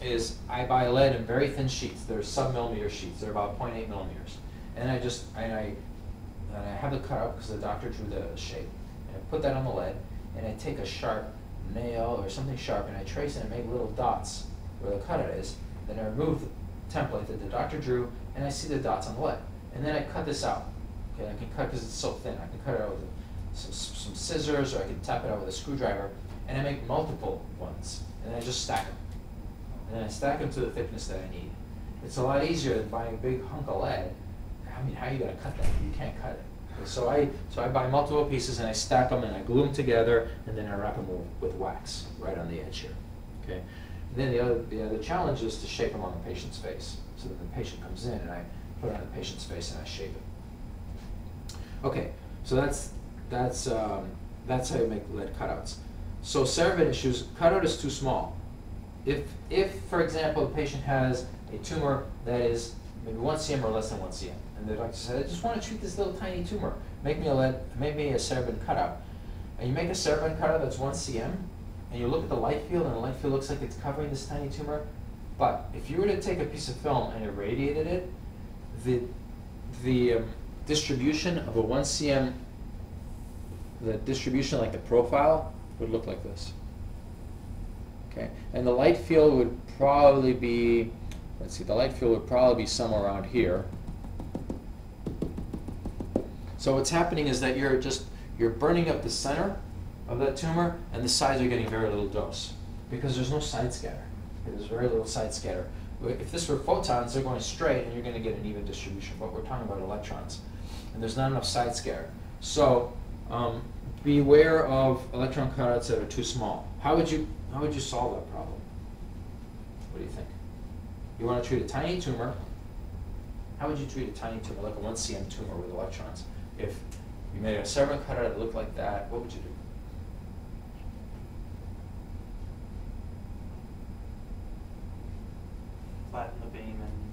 Speaker 1: is I buy lead in very thin sheets. They're sub-millimeter sheets. They're about 0.8 millimeters. And I have the cutout because the doctor drew the shape. And I put that on the lead, and I take a sharp nail or something sharp, and I trace it and make little dots where the cutout is. Then I remove the template that the doctor drew, and I see the dots on the lead. And then I cut this out. Okay, I can cut because it's so thin. I can cut it out with some scissors, or I can tap it out with a screwdriver, and I make multiple ones. And then I just stack them. And then I stack them to the thickness that I need. It's a lot easier than buying a big hunk of lead. I mean, how are you going to cut that? You can't cut it. So I buy multiple pieces, and I stack them, and I glue them together, and then I wrap them with wax right on the edge here. Okay. And then the other challenge is to shape them on the patient's face. So then the patient comes in, and I put it on the patient's face, and I shape it. Okay. So that's how you make lead cutouts. So cerebin issues, cutout is too small. If for example, the patient has a tumor that is maybe 1 cm or less than 1 cm, and the doctor says, I just want to treat this little tiny tumor, make me a cerebin cutout. And you make a cerebin cutout that's 1 cm, and you look at the light field, and the light field looks like it's covering this tiny tumor. But if you were to take a piece of film and irradiated it, the distribution of a 1 cm, the distribution, like the profile, would look like this. Okay, and the light field would probably be, let's see, the light field would probably be somewhere around here. So what's happening is that you're burning up the center of that tumor, and the sides are getting very little dose because there's no side scatter. There's very little side scatter. If this were photons, they're going straight, and you're going to get an even distribution. But we're talking about electrons, and there's not enough side scatter. So beware of electron cutouts that are too small. How would you solve that problem? What do you think? You want to treat a tiny tumor. How would you treat a tiny tumor, like a 1 cm tumor with electrons? If you made a cerebin cutout that looked like that, what would you do?
Speaker 2: Flatten the beam and...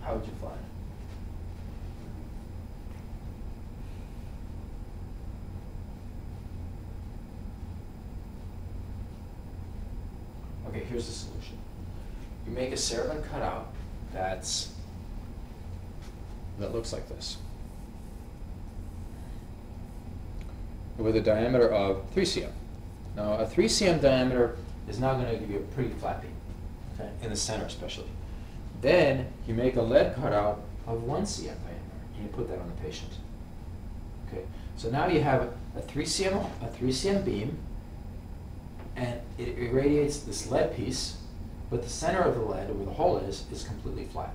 Speaker 1: How would you flatten it? Okay, here's the solution. You make a cerebin cutout that looks like this, with a diameter of 3 cm. Now, a 3 cm diameter is now going to give you a pretty flat beam, okay, in the center especially. Then you make a lead cutout of 1 cm diameter, and you put that on the patient. Okay, so now you have a 3 cm beam, and it irradiates this lead piece, but the center of the lead, where the hole is completely flat.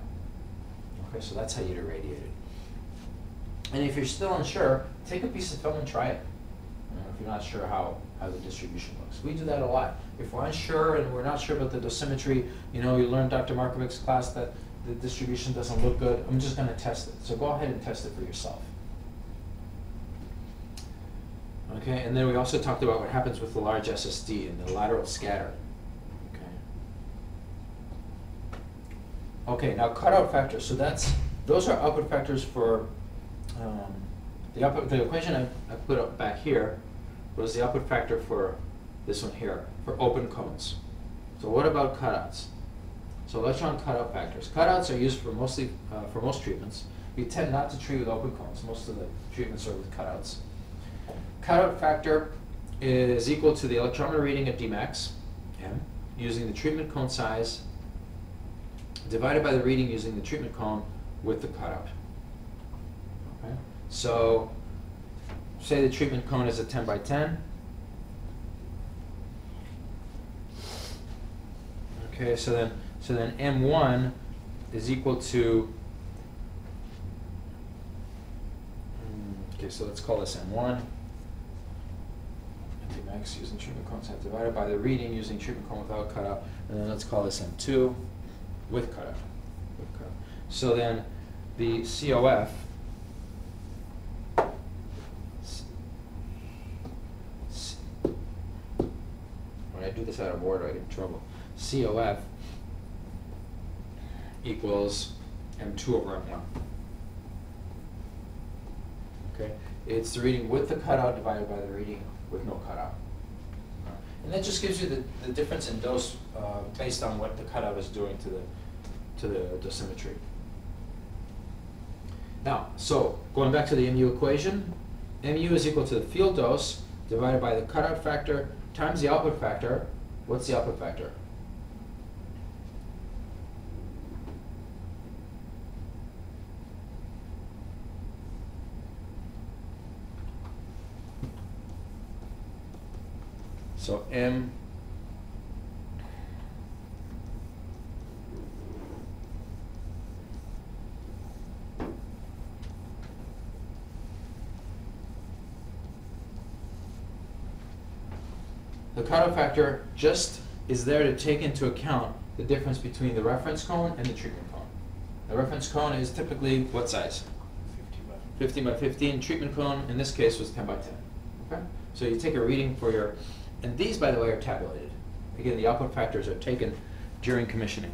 Speaker 1: Okay, so that's how you'd irradiate it. And if you're still unsure, take a piece of film and try it. If you're not sure how the distribution looks. We do that a lot. If we're unsure and we're not sure about the dosimetry, you learned Dr. Markovic's class that the distribution doesn't look good, I'm just going to test it. So go ahead and test it for yourself. Okay, and then we also talked about what happens with the large SSD and the lateral scatter. Okay, now cutout factor. So those are output factors for the equation I put up back here was the output factor for this one here, for open cones. So what about cutouts? So electron cutout factors. Cutouts are used for most treatments. We tend not to treat with open cones. Most of the treatments are with cutouts. Cutout factor is equal to the electrometer reading at Dmax, M, using the treatment cone size, divided by the reading using the treatment cone with the cutout. Okay? So say the treatment cone is a 10 by 10. Okay, so then M1 is equal to, okay, so let's call this M1. Dmax using treatment cone size divided by the reading using treatment cone without cutout, and then let's call this M2 with cutout. So then the COF when I do this out of order, I get in trouble. COF equals M2 over M1. Okay, it's the reading with the cutout divided by the reading with no cutout. And that just gives you the difference in dose based on what the cutout is doing to the dosimetry. Now, so going back to the MU equation, MU is equal to the field dose divided by the cutout factor times the output factor. What's the output factor? So M the cutout factor just is there to take into account the difference between the reference cone and the treatment cone. The reference cone is typically what size? 15 by 15. Treatment cone in this case was 10 by 10. Okay? So you take a reading for your, and these by the way are tabulated. Again, the output factors are taken during commissioning.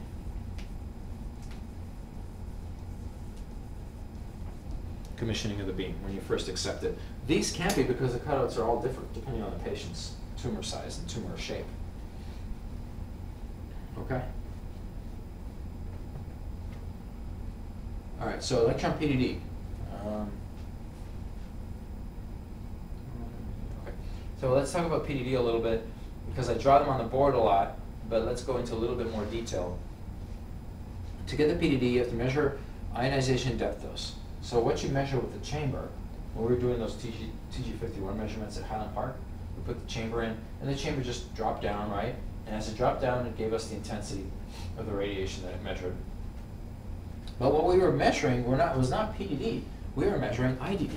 Speaker 1: Commissioning of the beam when you first accept it. These can't be because the cutouts are all different depending on the patient's tumor size and tumor shape. Okay? All right, so electron PDD. Okay. So let's talk about PDD a little bit because I draw them on the board a lot, but let's go into a little bit more detail. To get the PDD, you have to measure ionization depth dose. So what you measure with the chamber, when we were doing those TG51 measurements at Highland Park, we put the chamber in, and the chamber just dropped down, right? And as it dropped down, it gave us the intensity of the radiation that it measured. But what we were measuring was not PDD. We were measuring IDD.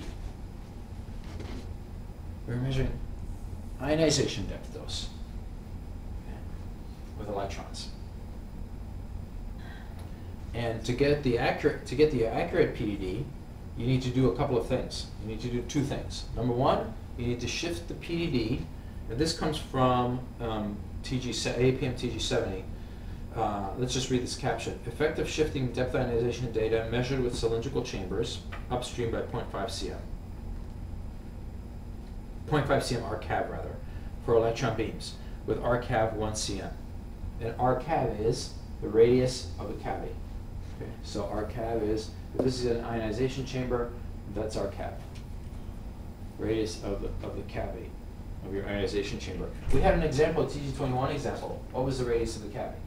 Speaker 1: We were measuring ionization depth dose, okay, with electrons. And to get the accurate PDD, you need to do a couple of things. You need to do two things. Number one, you need to shift the PDD, and this comes from APM TG70. Let's just read this caption. Effective shifting depth ionization data measured with cylindrical chambers upstream by 0.5 cm. 0.5 cm RCAV rather, for electron beams with RCAV 1 cm. And RCAV is the radius of the cavity. Okay, so RCAV is, if this is an ionization chamber, that's RCAV. Radius of the cavity of your ionization chamber. We had an example, a TG21 example. What was the radius of the cavity?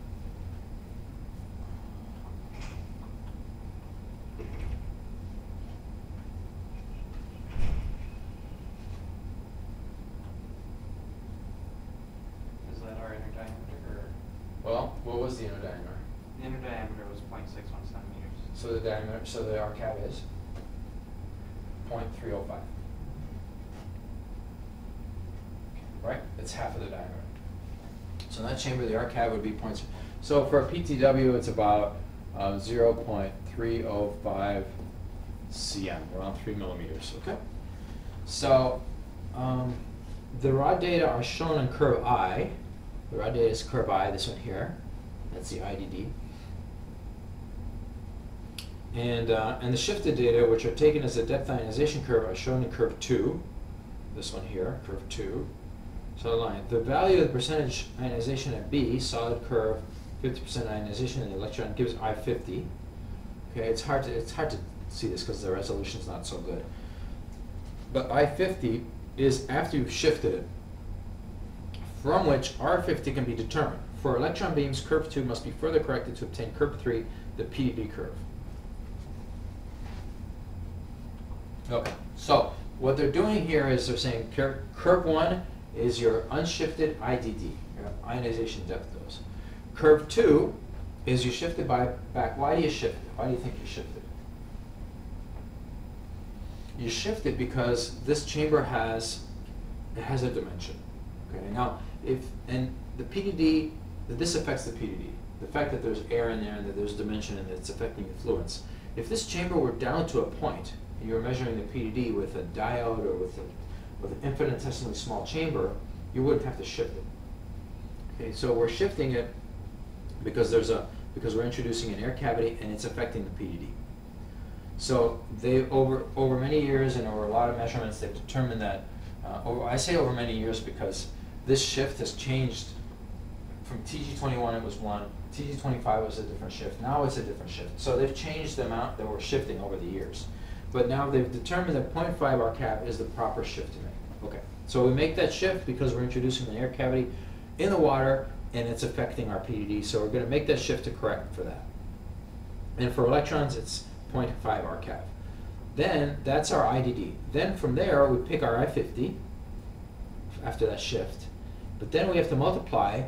Speaker 2: Is
Speaker 1: was the inner diameter?
Speaker 2: The inner diameter was 0.61 centimeters.
Speaker 1: So the diameter, so the R cap is 0.305. Right? It's half of the diameter. So in that chamber, the R cap would be point. So for a PTW, it's about 0.305 cm, around 3 millimeters. Okay. So the raw data are shown in curve I. The raw data is curve I. This one here. That's the IDD. And the shifted data, which are taken as a depth ionization curve, are shown in curve 2. This one here, curve 2. So line. The value of the percentage ionization at B, solid curve, 50% ionization in the electron, gives I50. Okay, it's hard to see this because the resolution is not so good. But I50 is after you've shifted it, from which R50 can be determined. For electron beams, curve 2 must be further corrected to obtain curve 3, the PDD curve. Okay, so what they're doing here is they're saying curve 1 is your unshifted IDD, your ionization depth dose. Curve 2 is you shifted back. Why do you shift it? Why do you think you shifted? You shift it because this chamber has a dimension. Okay, now and the PDD, this affects the PDD. The fact that there's air in there and that there's dimension and that it's affecting the fluence. If this chamber were down to a point and you were measuring the PDD with a diode or with an infinitesimally small chamber, you wouldn't have to shift it. Okay, so we're shifting it because we're introducing an air cavity and it's affecting the PDD. So they over many years and over a lot of measurements, they've determined that. I say over many years because this shift has changed. From TG21 it was one, TG25 was a different shift. Now it's a different shift. So they've changed the amount that we're shifting over the years. But now they've determined that 0.5 R cap is the proper shift to make. Okay, so we make that shift because we're introducing an air cavity in the water and it's affecting our PDD. So we're going to make that shift to correct for that. And for electrons, it's 0.5 R cap. Then that's our IDD. Then from there, we pick our I50 after that shift. But then we have to multiply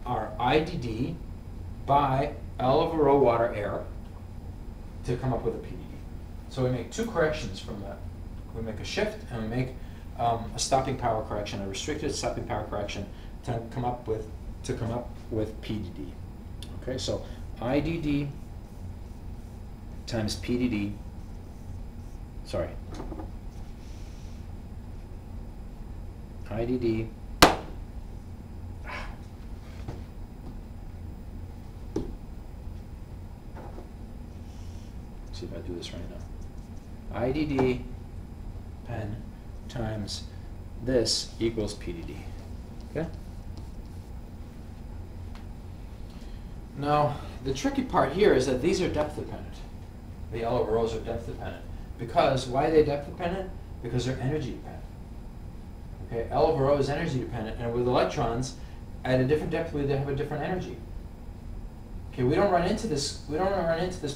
Speaker 1: our IDD by L over rho water air to come up with a PDD. So we make two corrections from that. We make a shift and we make a stopping power correction, a restricted stopping power correction to come up with PDD. Okay, so IDD times PDD. Sorry. IDD. See if I do this right now. IDD pen times this equals PDD. Okay? Now, the tricky part here is that these are depth dependent. The yellow rows are depth dependent. Because, why are they depth dependent? Because they're energy dependent. Okay, L over rho is energy dependent, and with electrons, at a different depth, they have a different energy. Okay, we don't run into this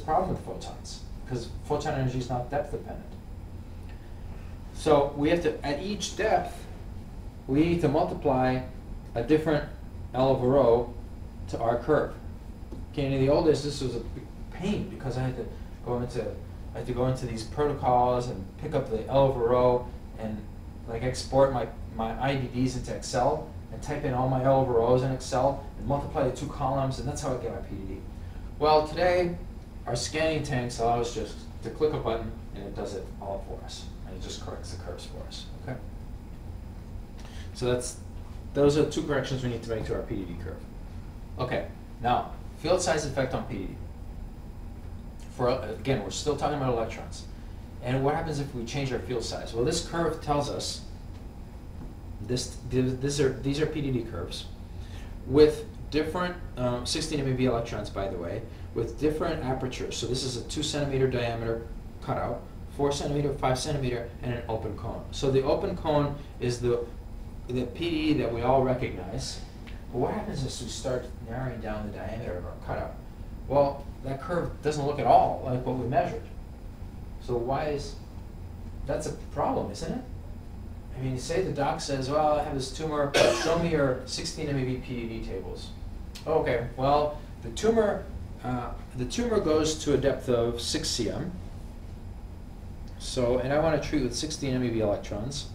Speaker 1: problem with photons, because photon energy is not depth dependent. So we have to, at each depth, we need to multiply a different L over rho to our curve. Okay, and in the old days, this was a big pain because I had to go into these protocols and pick up the L over rho and like export my IDDs into Excel and type in all my L over rhos in Excel and multiply the two columns, and that's how I get my PDD. Well, today our scanning tanks allow us just to click a button and it does it all for us, and it just corrects the curves for us. Okay. So those are the two corrections we need to make to our PDD curve. Okay. Now, field size effect on PDD. Again, we're still talking about electrons. And what happens if we change our field size? Well, this curve tells us these are PDD curves with different 16 MeV electrons, by the way, with different apertures. So this is a 2 centimeter diameter cutout, 4 centimeter, 5 centimeter, and an open cone. So the open cone is the PDD that we all recognize. But what happens is we start narrowing down the diameter of our cutout? Well, that curve doesn't look at all like what we measured. So that's a problem, isn't it? I mean, say the doc says, well, I have this tumor, show me your 16 MeV PDD tables. Okay, well, the tumor goes to a depth of 6 cm. So, and I want to treat with 60 MeV electrons.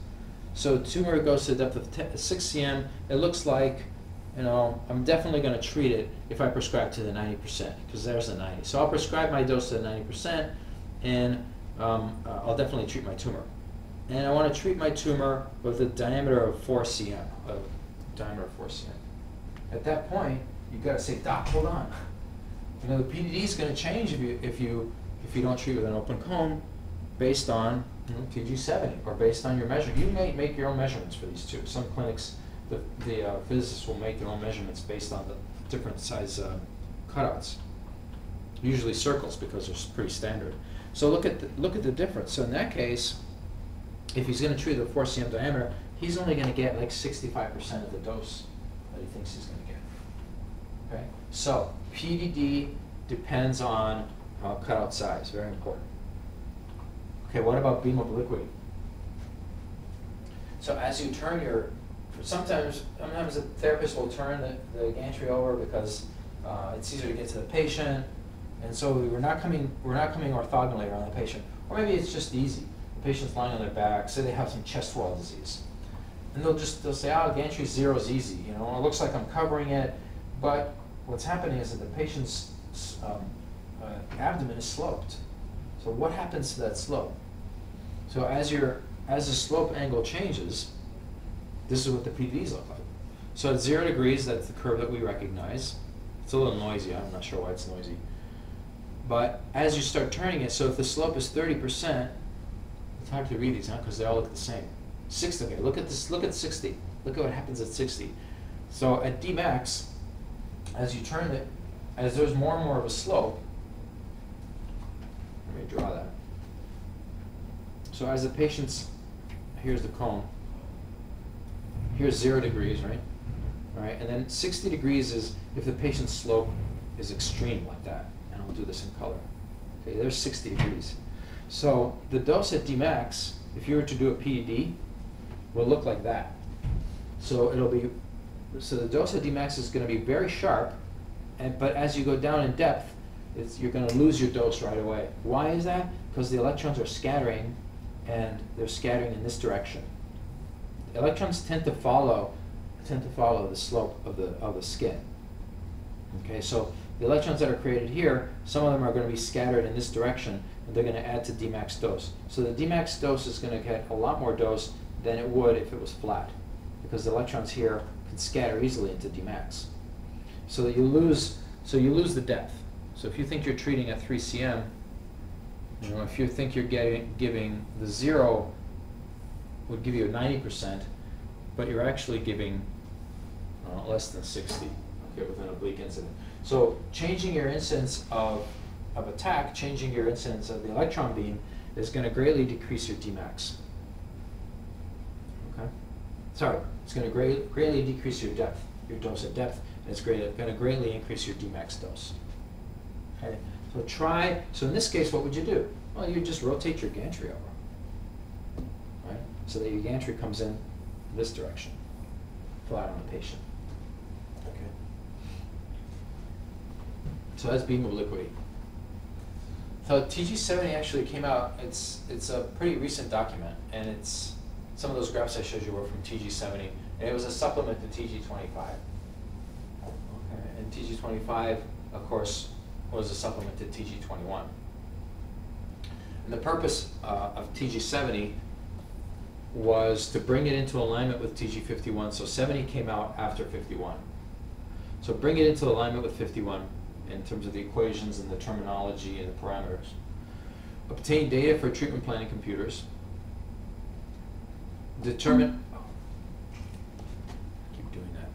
Speaker 1: So tumor goes to a depth of 6 cm. It looks like, you know, I'm definitely going to treat it if I prescribe to the 90%, because there's the 90. So I'll prescribe my dose to the 90%, and I'll definitely treat my tumor. And I want to treat my tumor with a diameter of 4 cm. At that point, you've got to say, Doc, hold on. You know, the PDD is going to change if you don't treat with an open cone based on TG70 or based on your measure. You may make your own measurements for these two. Some clinics, the physicists will make their own measurements based on the different size cutouts. Usually circles, because they're pretty standard. So look at the difference. So in that case, if he's going to treat with a 4 cm diameter, he's only going to get like 65% of the dose that he thinks he's going to get. Okay? So PDD depends on cutout size. Very important. Okay, what about beam obliquity? So as you turn sometimes the therapist will turn the gantry over because it's easier to get to the patient, and so we're not coming orthogonally around the patient. Or maybe it's just easy. The patient's lying on their back, say they have some chest wall disease, and they'll say, oh, gantry 0 is easy. You know, it looks like I'm covering it, but what's happening is that the patient's abdomen is sloped. So what happens to that slope? So as the slope angle changes, this is what the PDDs look like. So at 0 degrees, that's the curve that we recognize. It's a little noisy. I'm not sure why it's noisy. But as you start turning it, so if the slope is 30%, it's hard to read these, huh? Because they all look the same. 60. Okay, look at this. Look at 60. Look at what happens at 60. So at Dmax, as you turn it, as there's more and more of a slope. Let me draw that. So as the patient's, here's the cone. Here's 0 degrees, right? All right, and then 60 degrees is if the patient's slope is extreme like that. And I'll do this in color. Okay, there's 60 degrees. So the dose at Dmax, if you were to do a PED, will look like that. So the dose at Dmax is going to be very sharp, but as you go down in depth, you're going to lose your dose right away. Why is that? Because the electrons are scattering, and they're scattering in this direction. Electrons tend to follow the slope of the skin. Okay, so the electrons that are created here, some of them are going to be scattered in this direction, and they're going to add to Dmax dose. So the Dmax dose is going to get a lot more dose than it would if it was flat, because the electrons here can scatter easily into Dmax. So that you lose the depth. So if you think you're treating at 3 cm, you know, if you think you're giving the 0 would give you a 90%, but you're actually giving less than 60, okay, with an oblique incident. So changing your incidence of attack, changing your incidence of the electron beam is going to greatly decrease your Dmax. Okay? Sorry, it's going to greatly decrease your dose at depth, and it's going to greatly increase your Dmax dose. Okay? So in this case, what would you do? Well, you just rotate your gantry over, right? So that your gantry comes in this direction, flat on the patient. Okay. So that's beam obliquity. So TG70 actually came out. It's a pretty recent document, and it's some of those graphs I showed you were from TG70, and it was a supplement to TG25. Okay, and TG25, of course, was a supplement to TG21. And the purpose of TG70 was to bring it into alignment with TG51. So 70 came out after 51. So bring it into alignment with 51 in terms of the equations and the terminology and the parameters. Obtain data for treatment planning computers. Determine, keep doing that.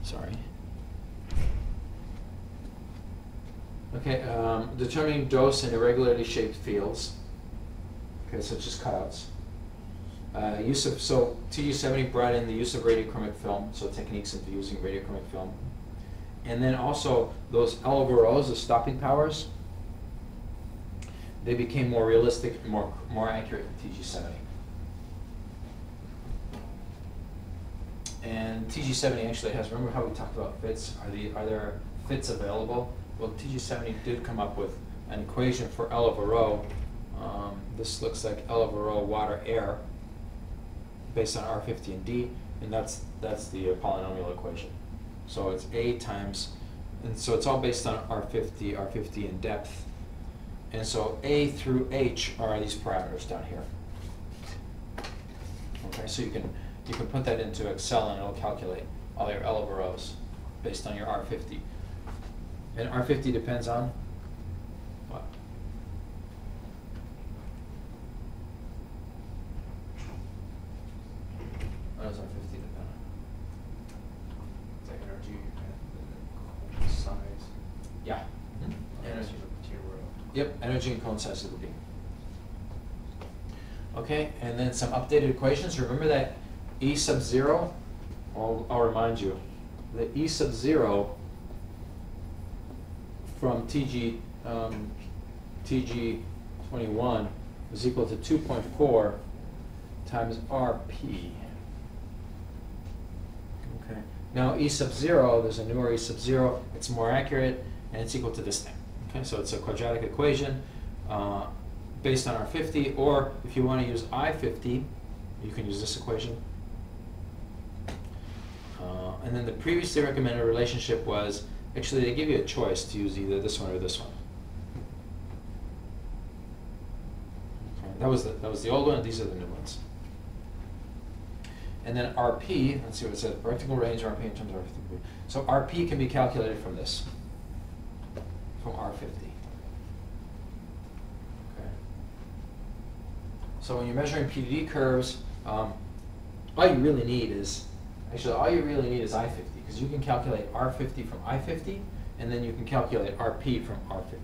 Speaker 1: Sorry. Okay, determining dose in irregularly shaped fields. Okay, so it's just cutouts. So TG70 brought in the use of radiochromic film, so techniques of using radiochromic film. And then also those L/Rho, the stopping powers, they became more realistic and more accurate in TG70. And TG70 actually has, remember how we talked about fits? Are there fits available? Well, TG70 did come up with an equation for L over rho. This looks like L over rho water air based on R50 and D, and that's the polynomial equation. So it's A times, and so it's all based on R50 in depth. And so A through H are these parameters down here. Okay, so you can put that into Excel and it'll calculate all your L over rho's based on your R50. And R50 depends on what? What does R50 depend on?
Speaker 2: It's like energy and size.
Speaker 1: Yeah.
Speaker 2: Energy of material.
Speaker 1: Yep, energy and cone size of the beam. Okay, and then some updated equations. Remember that E sub 0? I'll remind you. The E sub 0 from TG21 is equal to 2.4 times RP. Okay. Now E sub 0, there's a newer E sub 0. It's more accurate, and it's equal to this thing. Okay, so it's a quadratic equation based on R50, or if you want to use I50, you can use this equation. And then the previously recommended relationship was, actually they give you a choice to use either this one or this one. Okay, that was the old one, these are the new ones. And then RP, let's see what it says, vertical range RP in terms of R50. So RP can be calculated from this, from R50. Okay. So when you're measuring PDD curves, all you really need is I50, because you can calculate R50 from I50, and then you can calculate RP from R50.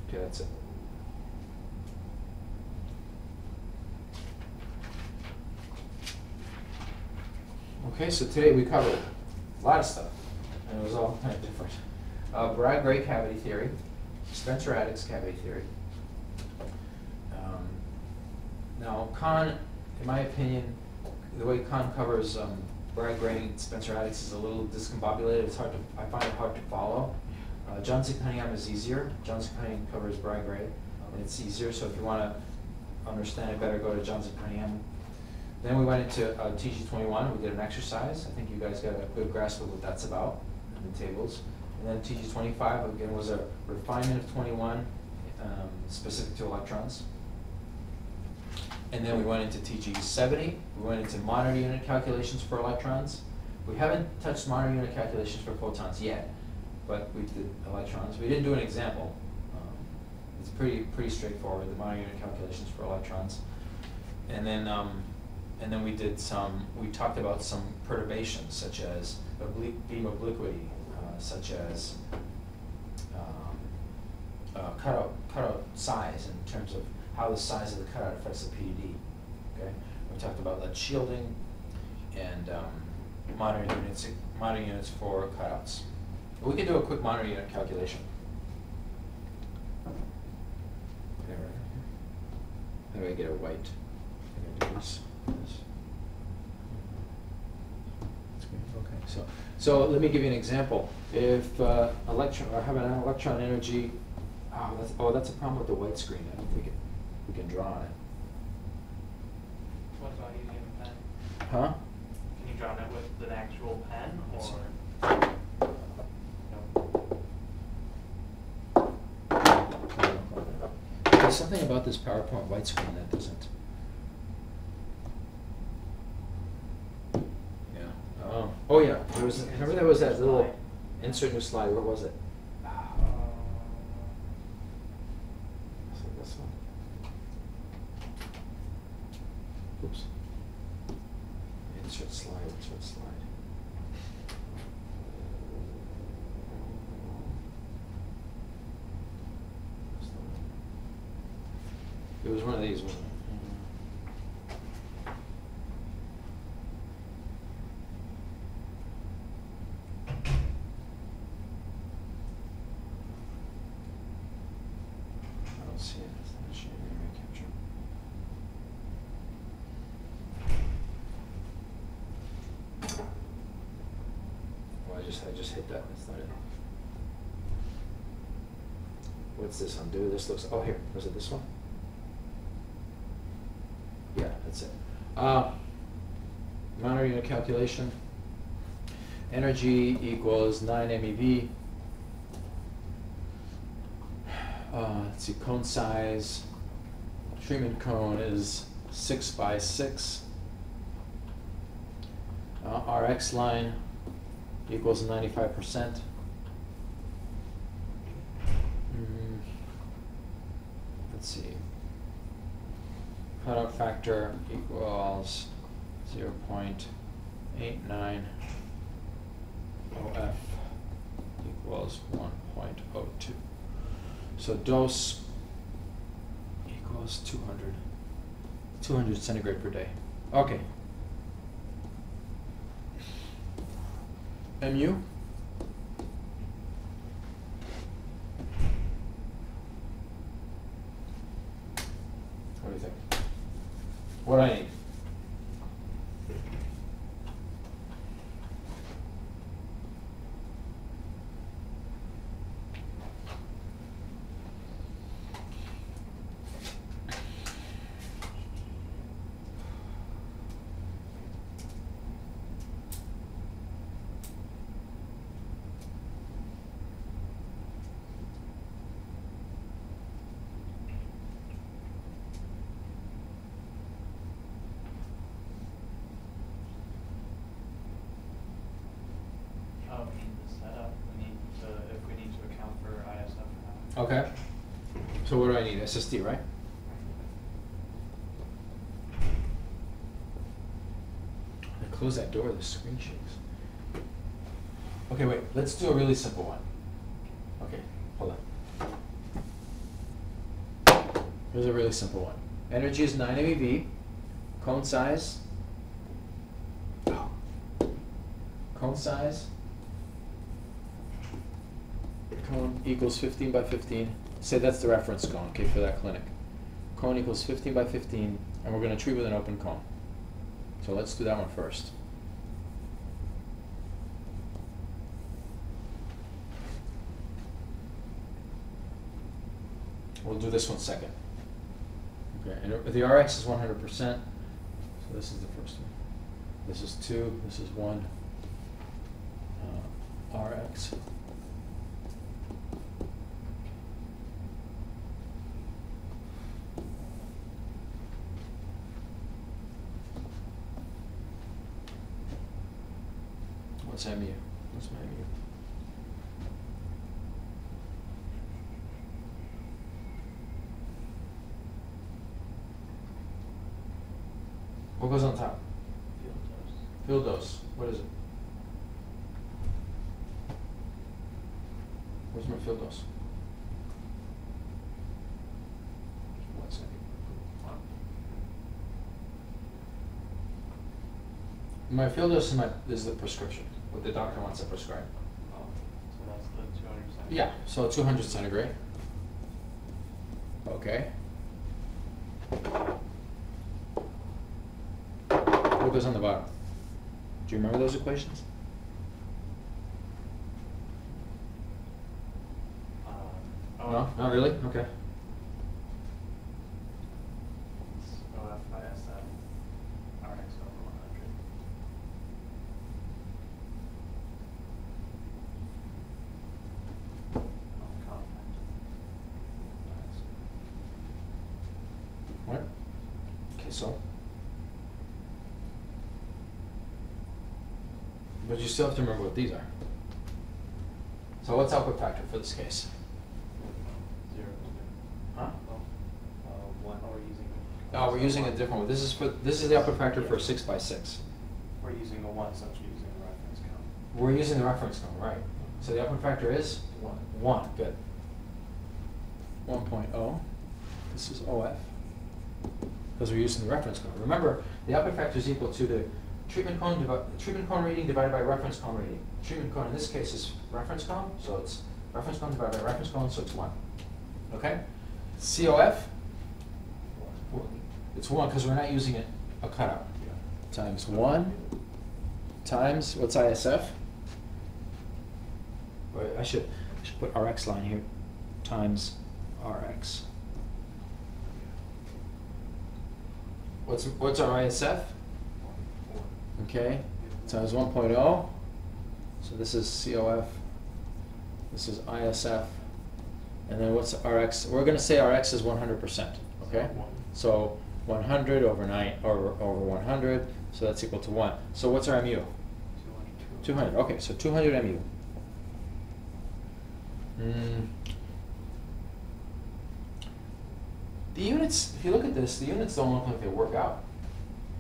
Speaker 1: Okay, that's it. Okay, so today we covered a lot of stuff, and it was all kind of different. Bragg cavity theory, Spencer-Attix cavity theory. Now, Kahn, in my opinion, the way Kahn covers Bragg grading Spencer-Attix is a little discombobulated. It's hard to, I find it hard to follow. Johnson-Cunningham is easier. Johnson-Cunningham covers Bragg grade, and it's easier. So if you want to understand it better, go to Johnson-Cunningham. Then we went into TG21. We did an exercise. I think you guys got a good grasp of what that's about in the tables. And then TG25 again was a refinement of 21 specific to electrons. And then we went into TG70. We went into monitor unit calculations for electrons. We haven't touched monitor unit calculations for photons yet, but we did electrons. We didn't do an example. It's pretty straightforward, the monitor unit calculations for electrons. And then we did we talked about some perturbations, such as beam obliquity, such as cutout size in terms of how the size of the cutout affects the PDD. Okay, we talked about lead shielding and monitor units for cutouts. We can do a quick monitor unit calculation. How do I get a white? I'm gonna do this. Okay, so let me give you an example. If I have an electron energy, that's a problem with the white screen. I don't think we can draw on it.
Speaker 2: What about using a pen?
Speaker 1: Huh?
Speaker 2: Can you draw on it with an actual pen, or? No.
Speaker 1: There's something about this PowerPoint white screen that doesn't. Yeah. Oh yeah. Remember there was that little insert new slide. What was it? This one. Oops. Insert slide. It was one of these, wasn't it? I don't see it. It's not showing memory capture. I just hit that. That's not it. What's this undo? This looks. Oh, here. Was it this one? Yeah, that's it. Minor unit calculation. Energy equals 9 MeV. Let's see, cone size. Treatment cone is 6 by 6. Rx line equals 95%. Let's see. Cutout factor equals 0.89. OF equals 1.02. So dose equals 200 centigrade per day. Okay. MU? What do you think? What do I need? Okay. So what do I need? SSD, right? I close that door, the screen shakes. Okay, wait, let's do a really simple one. Okay, hold on. Here's a really simple one. Energy is 9 MeV. Cone size. Cone size. Cone equals 15 by 15. Say that's the reference cone, okay, for that clinic. Cone equals 15 by 15, and we're going to treat with an open cone. So let's do that one first. We'll do this one second. Okay, and the Rx is 100%. So this is the first one. This is 2, this is 1. Rx. What's MU? What's my MU? What goes on top? Field dose. What is it? Where's my field dose? One second. My field dose is the prescription. What the doctor wants to prescribe.
Speaker 2: Oh, so that's the 200 centigrade.
Speaker 1: Yeah, so 200 centigrade. Okay. What goes on the bottom? Do you remember those equations? No, not really? Okay.
Speaker 2: It's OF by SM, Rx over 100.
Speaker 1: What? Okay, so. But you still have to remember what these are. So what's output factor for this case?
Speaker 2: 0.
Speaker 1: Huh?
Speaker 2: One. Or using.
Speaker 1: No, we're using a different one. This is the output factor for 6 by 6.
Speaker 2: We're using a 1 since we're using the reference count.
Speaker 1: We're using the reference cone, right? So the output factor is 1. Good. 1.0. This is OF. Because we're using the reference cone. Remember, the output factor is equal to the treatment cone reading divided by reference cone reading. Treatment cone in this case is reference cone, so it's reference cone divided by reference cone, so it's 1. Okay? COF? It's 1 because we're not using a cutout. Times 1 times, what's ISF? or I should put Rx line here, times Rx. What's our ISF? Okay, times 1.0. So this is COF, this is ISF, and then what's Rx? We're going to say Rx is 100%, okay? So 100 over 100, so that's equal to 1. So what's our mu? 200, okay, so 200 mu. The units, if you look at this, the units don't look like they work out.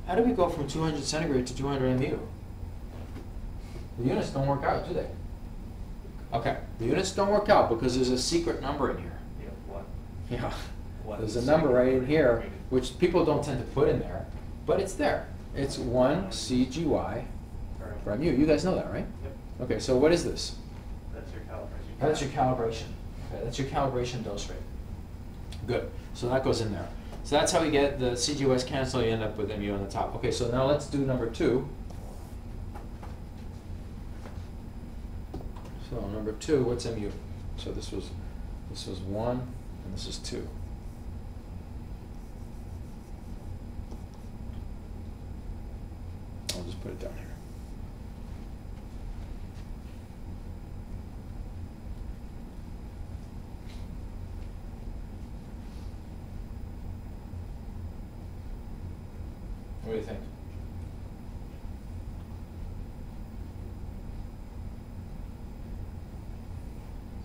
Speaker 1: How do we go from 200 centigrade to 200 mu? The units don't work out, do they? Okay, the units don't work out because there's a secret number in here.
Speaker 2: Yeah, what?
Speaker 1: Yeah,
Speaker 2: What
Speaker 1: there's
Speaker 2: is
Speaker 1: a number right in
Speaker 2: secret?
Speaker 1: here, which people don't tend to put in there, but it's there. It's 1 CGY per mu. You guys know that, right?
Speaker 2: Yep.
Speaker 1: Okay, so what is this?
Speaker 2: That's your calibration.
Speaker 1: That's your calibration. Okay, that's your calibration dose rate. Good. So that goes in there. So that's how we get the CGYs cancel. You end up with mu on the top. Okay, so now let's do number 2. So number 2, what's mu? So this was 1, and this is 2. I'll just put it down here. What do you think?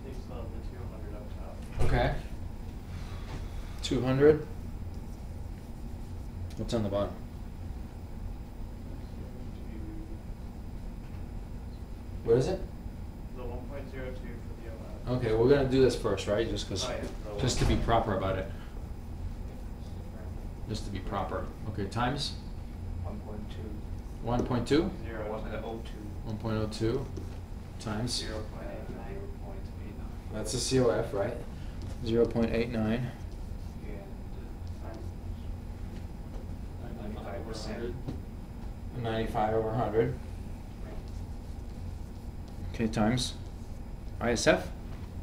Speaker 2: So you still have the 200 up top.
Speaker 1: Okay. 200. What's on the bottom? What is it?
Speaker 2: The 1.02 for the 11.
Speaker 1: Okay, we're gonna do this first, right? Just because,
Speaker 2: Oh, yeah.
Speaker 1: just to be proper about it. Just to be proper. Okay, times
Speaker 2: 1.2.
Speaker 1: 1.2.
Speaker 2: 0.02.
Speaker 1: 1.02 times.
Speaker 2: 0.89.
Speaker 1: That's a COF, right? 0.89.
Speaker 2: And 95%.
Speaker 1: 95 over 100. Okay, times ISF?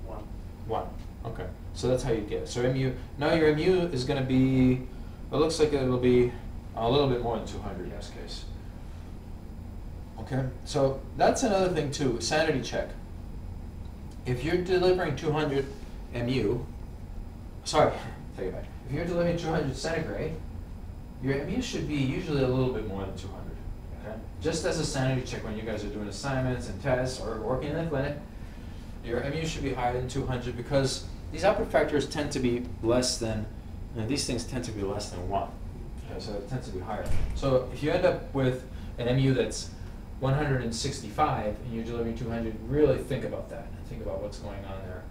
Speaker 2: 1.
Speaker 1: 1. Okay, so that's how you get it. So mu, now your mu is going to be, it looks like it'll be a little bit more than 200 in this case. Okay, so that's another thing too, sanity check. If you're delivering 200 mu, sorry, take it back. If you're delivering 200 centigrade, your mu should be usually a little bit more than 200. Okay? Just as a sanity check when you guys are doing assignments and tests or working in the clinic, your mu should be higher than 200 because these output factors tend to be less than, these things tend to be less than 1. Okay, so it tends to be higher. So if you end up with an mu that's 165 and you're delivering 200, really think about that and think about what's going on there.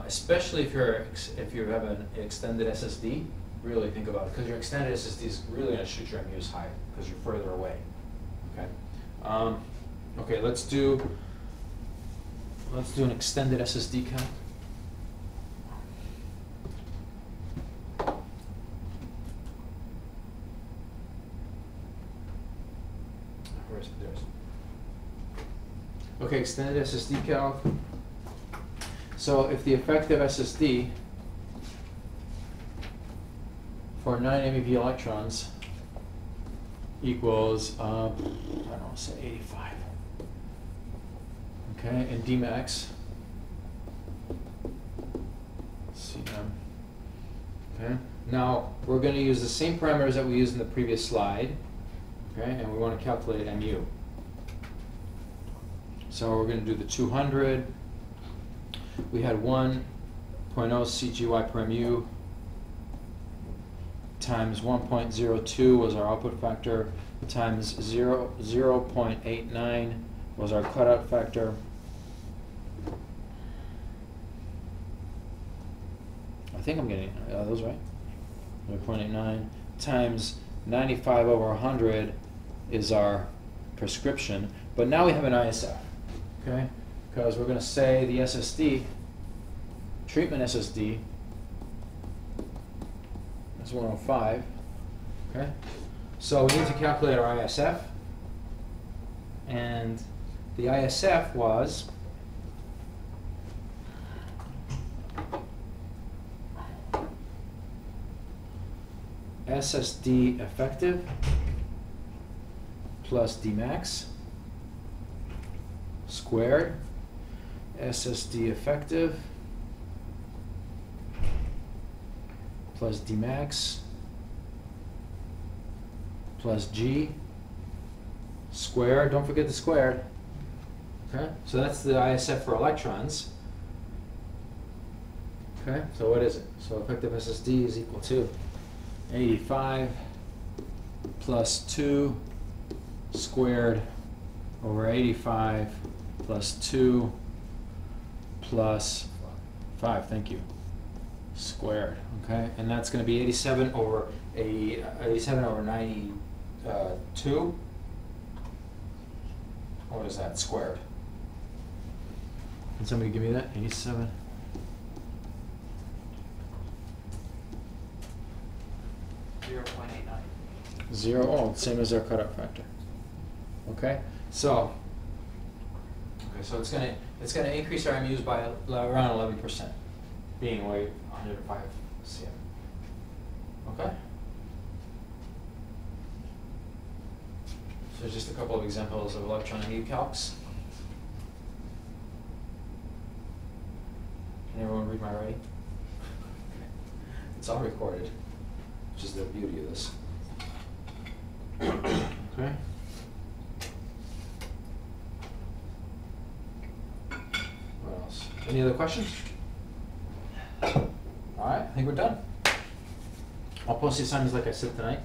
Speaker 1: Especially if you have an extended SSD, really think about it because your extended SSD is really going to shoot your MUs high because you're further away. Okay. Okay. Let's do an extended SSD count. Where's it? There's. Okay, extended SSD calc. So if the effective SSD for 9 MeV electrons equals, I don't know, say 85. Okay, and Dmax, Cm. Okay, now we're going to use the same parameters that we used in the previous slide. Okay, and we want to calculate mu. So we're going to do the 200. We had 1.0 CGY per mu times 1.02 was our output factor times 0.89 was our cutout factor. I think I'm getting those right. 0.89 times 95 over 100 is our prescription. But now we have an ISF, okay? Because we're going to say the SSD, treatment SSD, is 105, okay? So we need to calculate our ISF, and the ISF was SSD effective plus D max squared SSD effective plus D max plus G squared. Don't forget the squared. Okay, so that's the ISF for electrons. Okay, so what is it? So effective SSD is equal to 85 plus 2 squared over 85 plus 2 plus 5, thank you, squared, okay? And that's going to be 87 over 92. What is that, squared? Can somebody give me that? 87? Zero, oh, same as our cutoff factor. Okay, so it's gonna increase our MUs by around 11%, being away 105 cm. Okay. So just a couple of examples of electron MU calcs. Can everyone read my writing? It's all recorded, which is the beauty of this. Okay. What else? Any other questions? All right, I think we're done. I'll post the assignments like I said tonight.